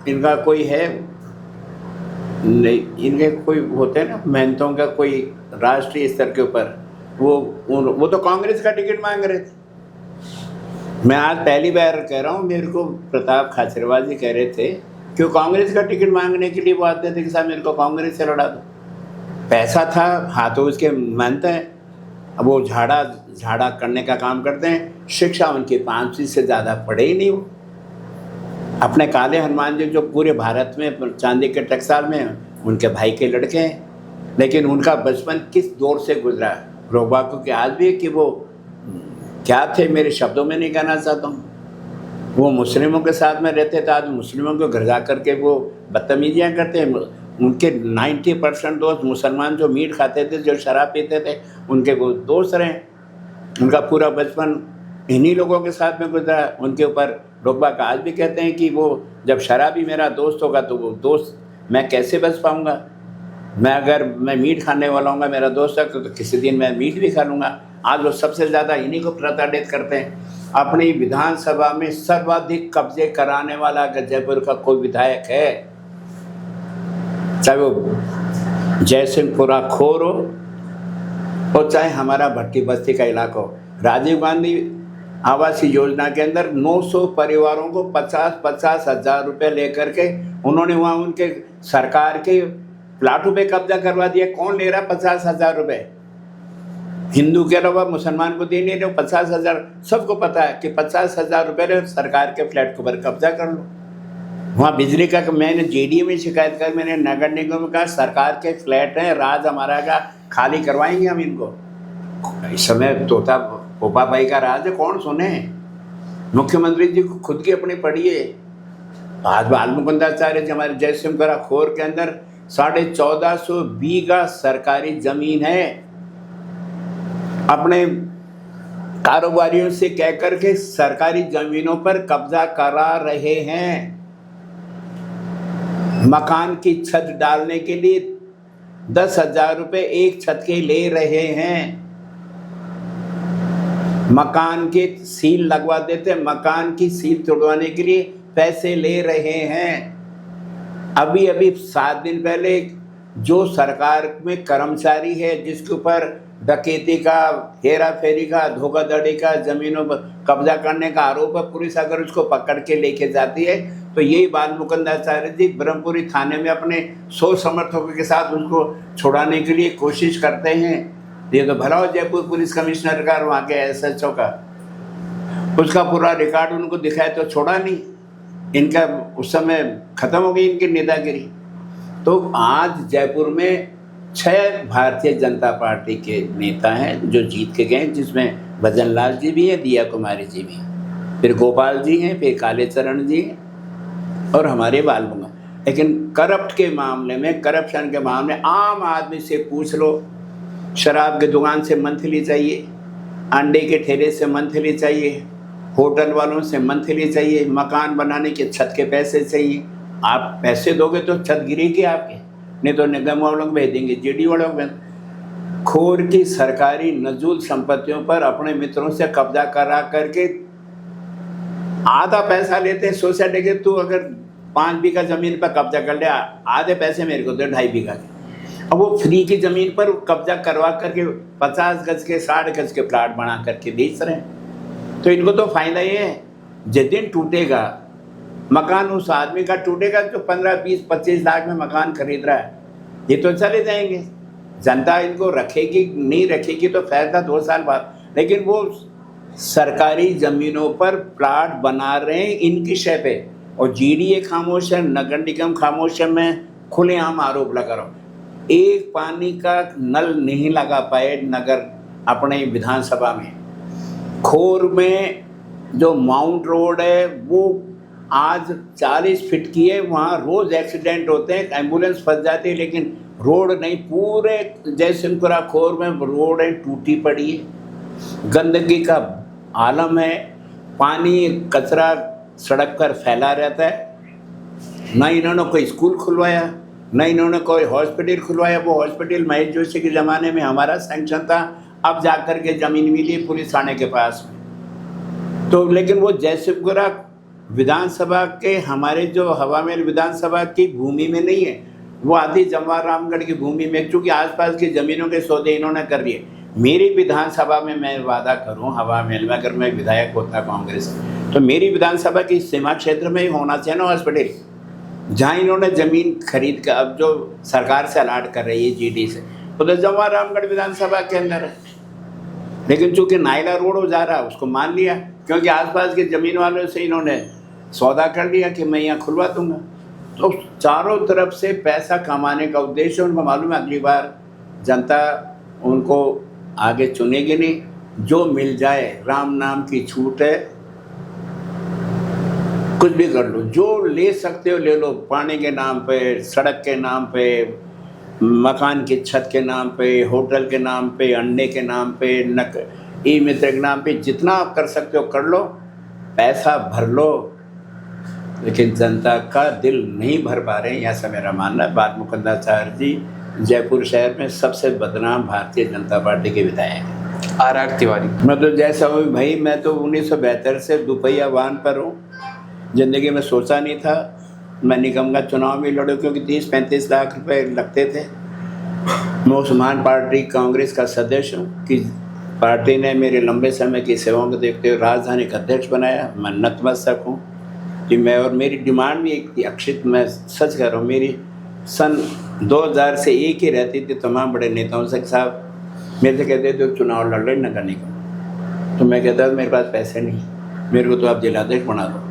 इनका कोई है नहीं, इनके कोई होते हैं ना मेहनतों का कोई राष्ट्रीय स्तर के ऊपर, वो तो कांग्रेस का टिकट मांग रहे थे। मैं आज पहली बार कह रहा हूँ, मेरे को प्रताप खाचरियावास जी कह रहे थे कि वो कांग्रेस का टिकट मांगने के लिए वो आते थे कि साहब मेरे को कांग्रेस से लड़ा दो। पैसा था, हाथों उसके मेहनत है। अब वो झाड़ा करने का काम करते हैं। शिक्षा उनकी 5वीं से ज़्यादा पढ़े ही नहीं। वो अपने काले हनुमान जी जो पूरे भारत में चांदी के टकसाल में उनके भाई के लड़के हैं, लेकिन उनका बचपन किस दौर से गुजरा रोबाको के आज भी कि वो क्या थे, मेरे शब्दों में नहीं कहना चाहता हूँ। वो मुस्लिमों के साथ में रहते थे, आज मुस्लिमों को घर जा करके वो बदतमीजियाँ करते हैं। उनके 90% दोस्त मुसलमान जो मीट खाते थे, जो शराब पीते थे, उनके वो दोस्त रहे। उनका पूरा बचपन इन्हीं लोगों के साथ में गुजरा। उनके ऊपर लोग बाग आज भी कहते हैं कि वो जब शराबी मेरा दोस्त होगा तो वो दोस्त मैं कैसे बच पाऊँगा। अगर मैं मीट खाने वाला हूँ, मेरा दोस्त है तो किसी दिन मैं मीट भी खा लूँगा। आज लोग सबसे ज़्यादा इन्हीं को प्रताड़ित करते हैं। अपनी विधानसभा में सर्वाधिक कब्जे कराने वाला अगर जयपुर का कोई विधायक है, चाहे वो जयसिंहपुरा खोर हो और चाहे हमारा भट्टी बस्ती का इलाका हो। राजीव गांधी आवासीय योजना के अंदर 900 परिवारों को 50-50 हज़ार रुपये लेकर के उन्होंने वहाँ उनके सरकार के प्लाटों पे कब्जा करवा दिया। कौन ले रहा 50 हज़ार रुपये? हिंदू के अलावा मुसलमान को दे नहीं रहे 50 हज़ार। सबको पता है कि 50 हज़ार रुपये सरकार के फ्लैट के ऊपर कब्जा कर लो। वहाँ बिजली का मैंने जेडीए में शिकायत कर, मैंने नगर निगम में कहा सरकार के फ्लैट हैं, राज हमारा का खाली करवाएंगे हम इनको। इस समय तोता पोपा भाई का राज है, कौन सुने? मुख्यमंत्री जी को खुद की अपनी पढ़िए। आज बाल मुकुंद आचार्य जी हमारे जयसिंहपुरा खोर के अंदर 1450 बीघा सरकारी जमीन है। अपने कारोबारियों से कहकर के सरकारी जमीनों पर कब्जा करा रहे हैं। मकान की छत डालने के लिए 10,000 रुपये एक छत के ले रहे हैं। मकान के सील लगवा देते, मकान की सील तोड़वाने के लिए पैसे ले रहे हैं। अभी 7 दिन पहले जो सरकार में कर्मचारी है जिसके ऊपर डकैती का, हेरा फेरी का, धोखाधड़ी का, जमीनों पर कब्जा करने का आरोप है, पुलिस अगर उसको पकड़ के लेके जाती है तो यही बाल मुकुंद आचार्य जी ब्रह्मपुरी थाने में अपने 100 समर्थकों के साथ उनको छुड़ाने के लिए कोशिश करते हैं। ये तो भला हो जयपुर पुलिस कमिश्नर का और वहाँ के SHO का, उसका पूरा रिकॉर्ड उनको दिखाए तो छोड़ा नहीं। इनका उस समय खत्म हो गई इनकी नेतागिरी। तो आज जयपुर में 6 भारतीय जनता पार्टी के नेता हैं जो जीत के गए, जिसमें भजन लाल जी भी हैं, दिया कुमारी जी भी हैं, फिर गोपाल जी हैं, फिर कालीचरण जी हैं और हमारे बालमुंगा। लेकिन करप्ट के मामले में, करप्शन के मामले में आम आदमी से पूछ लो, शराब की दुकान से मंथली चाहिए, अंडे के ठेले से मंथली चाहिए, होटल वालों से मंथली चाहिए, मकान बनाने के छत के पैसे चाहिए। आप पैसे दोगे तो छत गिरेगी आपके, नहीं तो निगम वालों को भेज देंगे, जीडी वालों को। खोर की सरकारी नजूल संपत्तियों पर अपने मित्रों से कब्जा करा करके आधा पैसा लेते हैं सोसाइटी के। तू अगर 5 बीघा जमीन पर कब्जा कर ले, आधे पैसे मेरे को दे 2.5 बीघा के। अब वो फ्री की जमीन पर कब्जा करवा करके 50 गज के 60 गज के प्लाट बना करके बेच रहे हैं। तो इनको तो फायदा ये है, जिस दिन टूटेगा मकान, उस आदमी का टूटेगा जो 15, 20, 25 लाख में मकान खरीद रहा है, ये तो चले जाएंगे। जनता इनको रखेगी नहीं रखेगी तो फैसला 2 साल बाद। लेकिन वो सरकारी जमीनों पर प्लाट बना रहे हैं इनकी शय पे, और जीडीए खामोश है, नगर निगम खामोश है। मैं खुलेआम आरोप लगा रहा हूँ, एक पानी का नल नहीं लगा पाए नगर अपने विधानसभा में। खोर में जो माउंट रोड है वो आज 40 फीट की है, वहाँ रोज एक्सीडेंट होते हैं, एम्बुलेंस फंस जाती है, लेकिन रोड नहीं। पूरे जयसिंहपुरा खोर में रोड है टूटी पड़ी है, गंदगी का आलम है, पानी कचरा सड़क पर फैला रहता है। ना इन्होंने कोई स्कूल खुलवाया, न इन्होंने कोई हॉस्पिटल खुलवाया। वो हॉस्पिटल महेश जोशी के ज़माने में हमारा सैंक्शन था, अब जाकर के ज़मीन मिली पुलिस थाने के पास में। तो लेकिन वो जयसिंहपुरा विधानसभा के, हमारे जो हवामेल विधानसभा की भूमि में नहीं है, वो आधी जमवार रामगढ़ की भूमि में, चूँकि आसपास की ज़मीनों के सौदे इन्होंने कर लिए। मेरी विधानसभा में मैं वादा करूँ, हवामेल में अगर मैं विधायक होता कांग्रेस, तो मेरी विधानसभा की सीमा क्षेत्र में ही होना चाहिए ना हॉस्पिटल, जहाँ इन्होंने ज़मीन खरीद कर अब जो सरकार से अलाट कर रही है जीडी से, तो जमवार रामगढ़ विधानसभा के अंदर है। लेकिन चूँकि नायला रोड हो जा रहा है, उसको मान लिया, क्योंकि आसपास के ज़मीन वालों से इन्होंने सौदा कर लिया कि मैं यहाँ खुलवा दूँगा। तो चारों तरफ से पैसा कमाने का उद्देश्य, उनको मालूम है अगली बार जनता उनको आगे चुनेगी नहीं, जो मिल जाए, राम नाम की छूट है, कुछ भी कर लो, जो ले सकते हो ले लो, पानी के नाम पे, सड़क के नाम पे, मकान की छत के नाम पे, होटल के नाम पे, अंडे के नाम पे, ई मित्र के नाम पे, जितना आप कर सकते हो कर लो, पैसा भर लो। लेकिन जनता का दिल नहीं भर पा रहे हैं, ऐसा मेरा मानना है। बाल मुकुंदाचार्य जी जयपुर शहर में सबसे बदनाम भारतीय जनता पार्टी के विधायक हैं।
आर तिवारी,
मैं तो जैसा हूँ भाई, मैं तो 1972 से दुपहिया वाहन पर हूँ। ज़िंदगी में सोचा नहीं था मैं निगम का चुनाव में लड़ूँ, क्योंकि 30-35 लाख रुपए लगते थे। मैं उस महान पार्टी कांग्रेस का सदस्य हूँ कि पार्टी ने मेरे लंबे समय की सेवाओं को देखते हुए राजधानी का अध्यक्ष बनाया। मैं नतमस्तक हूँ कि मैं, और मेरी डिमांड भी एक थी अक्षित, मैं सच कह रहा हूँ, मेरी सन 2000 से एक ही रहती थी तमाम बड़े नेताओं से, साहब मेरे से कहते थे चुनाव लड़ लें नगर निगम, तो मैं कहता था मेरे पास पैसे नहीं, मेरे को तो आप जिलाध्यक्ष बना दो।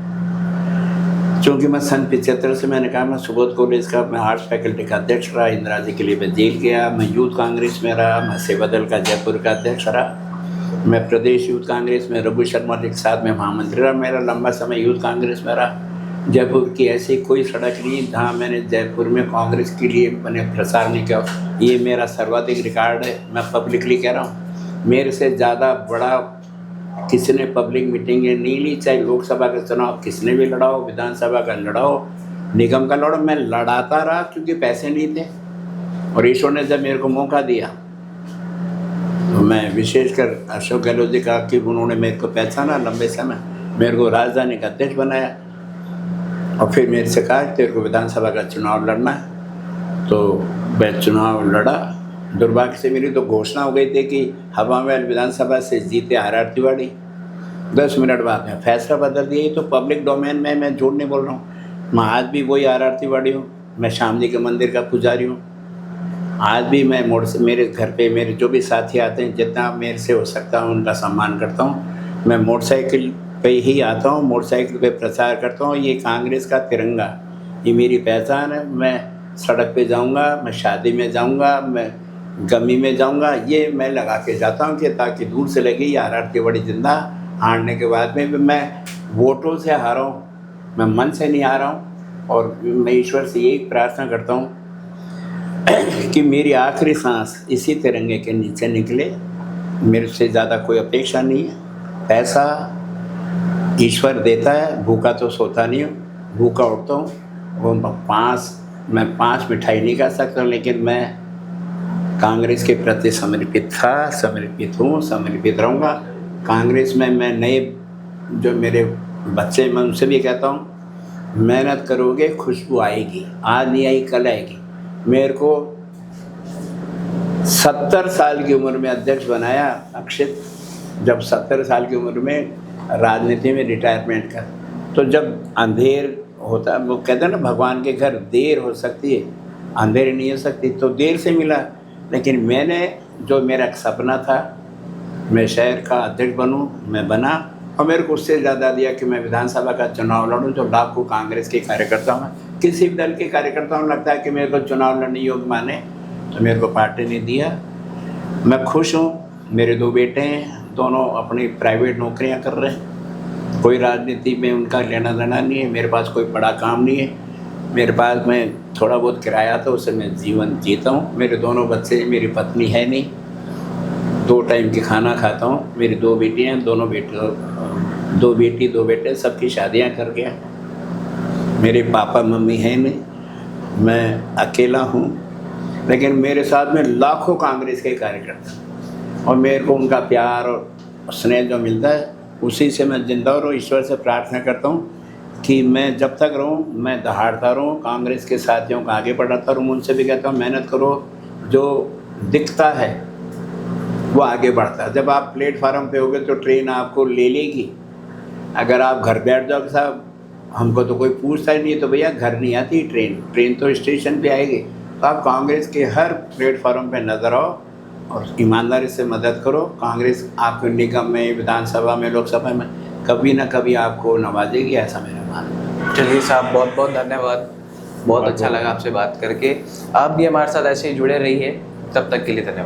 क्योंकि मैं सन 75 से मैंने कहा मैं सुबोध कॉलेज का, मैं आर्ट्स फैकल्टी का अध्यक्ष रहा, इंदिरा जी के लिए मैं जेल गया, मैं यूथ कांग्रेस में रहा, मैं सेवा दल का जयपुर का अध्यक्ष रहा, मैं प्रदेश यूथ कांग्रेस में रघु शर्मा जी के साथ में महामंत्री रहा, मेरा लंबा समय यूथ कांग्रेस में रहा। जयपुर की ऐसी कोई सड़क नहीं जहाँ मैंने जयपुर में कांग्रेस के लिए मैंने प्रचार नहीं किया। ये मेरा सर्वाधिक रिकॉर्ड है, मैं पब्लिकली कह रहा हूँ। मेरे से ज़्यादा बड़ा किसी ने पब्लिक मीटिंगें नहीं ली, चाहे लोकसभा का चुनाव किसने भी लड़ाओ, विधानसभा का लड़ाओ, निगम का लड़ो, मैं लड़ाता रहा क्योंकि पैसे नहीं थे। और ईश्वर ने जब मेरे को मौका दिया तो मैं विशेषकर अशोक गहलोत जी का कि उन्होंने मेरे को पहचाना, लंबे समय मेरे को राजधानी का अध्यक्ष बनाया, और फिर मेरे से कहा तेरे को विधानसभा का चुनाव लड़ना है। तो मैं चुनाव लड़ा, दुर्भाग्य से मेरी तो घोषणा हो गई थी कि हवामेल विधानसभा से जीते आर तिवारी। 10 मिनट बाद में फैसला बदल दिया। तो पब्लिक डोमेन में मैं झूठ नहीं बोल रहा हूँ, मैं आज भी वही आर तिवारी हूँ, मैं श्याम जी के मंदिर का पुजारी हूँ। आज भी मैं मेरे घर पे मेरे जो भी साथी आते हैं, जितना मेरे से हो सकता है उनका सम्मान करता हूँ। मैं मोटरसाइकिल पे ही आता हूँ, मोटरसाइकिल पे प्रचार करता हूँ। ये कांग्रेस का तिरंगा, ये मेरी पहचान है। मैं सड़क पे जाऊंगा, मैं शादी में जाऊंगा, मैं गमी में जाऊंगा, ये मैं लगा के जाता हूँ कि ताकि दूर से लगे यार आरती बड़ी जिंदा। हारने के बाद में भी मैं वोटों से हारा हूँ, मैं मन से नहीं हारा हूँ। और मैं ईश्वर से यही प्रार्थना करता हूँ कि मेरी आखिरी सांस इसी तिरंगे के नीचे निकले। मेरे से ज़्यादा कोई अपेक्षा नहीं है। पैसा ईश्वर देता है, भूखा तो सोता नहीं हूँ, भूखा उठता हूँ। वो मैं 5 मिठाई नहीं खा सकता, लेकिन मैं कांग्रेस के प्रति समर्पित था, समर्पित हूँ, समर्पित रहूँगा। कांग्रेस में मैं नए जो मेरे बच्चे, मैं उनसे भी कहता हूँ मेहनत करोगे खुशबू आएगी, आज नहीं आई कल आएगी। मेरे को 70 साल की उम्र में अध्यक्ष बनाया अक्षित, जब 70 साल की उम्र में राजनीति में रिटायरमेंट का। तो जब अंधेर होता, वो कहते हैं ना भगवान के घर देर हो सकती है, अंधेर नहीं हो सकती, तो देर से मिला। लेकिन मैंने जो मेरा सपना था मैं शहर का अध्यक्ष बनूं, मैं बना। और मेरे को उससे ज़्यादा दिया कि मैं विधानसभा का चुनाव लड़ूं। जो लाखों कांग्रेस के कार्यकर्ता हूँ, किसी भी दल के कार्यकर्ताओं लगता है कि मेरे को चुनाव लड़ने योग्य माने, तो मेरे को पार्टी ने दिया। मैं खुश हूँ। मेरे 2 बेटे हैं, दोनों अपनी प्राइवेट नौकरियाँ कर रहे हैं, कोई राजनीति में उनका लेना देना नहीं है। मेरे पास कोई बड़ा काम नहीं है, मेरे पास मैं थोड़ा बहुत किराया था, उससे मैं जीवन जीता हूँ। मेरे दोनों बच्चे, मेरी पत्नी है नहीं, 2 टाइम की खाना खाता हूँ। मेरी 2 बेटियाँ हैं, 2 बेटी 2 बेटे, सबकी शादियाँ कर गया। मेरे पापा मम्मी हैं नहीं, मैं अकेला हूँ। लेकिन मेरे साथ में लाखों कांग्रेस के कार्यकर्ता, और मेरे को उनका प्यार और स्नेह जो मिलता है उसी से मैं जिंदा और ईश्वर से प्रार्थना करता हूँ कि मैं जब तक रहूँ मैं दहाड़ता रहूँ, कांग्रेस के साथियों को आगे बढ़ाता रहूँ। उनसे भी कहता हूँ मेहनत करो, जो दिखता है वो आगे बढ़ता है। जब आप प्लेटफार्म पे होगे तो ट्रेन आपको ले लेगी। अगर आप घर बैठ जाओगे साहब हमको तो कोई पूछता ही नहीं है, तो भैया घर नहीं आती ट्रेन तो स्टेशन पे आएगी। तो आप कांग्रेस के हर प्लेटफार्म पे नजर आओ और ईमानदारी से मदद करो। कांग्रेस आपके निगम में, विधानसभा में, लोकसभा में कभी ना कभी आपको नवाजेगी, ऐसा मेरा मानना है।
चलिए साहब, बहुत बहुत धन्यवाद। बहुत अच्छा लगा आपसे बात करके। आप भी हमारे साथ ऐसे ही जुड़े रहिए। तब तक के लिए धन्यवाद।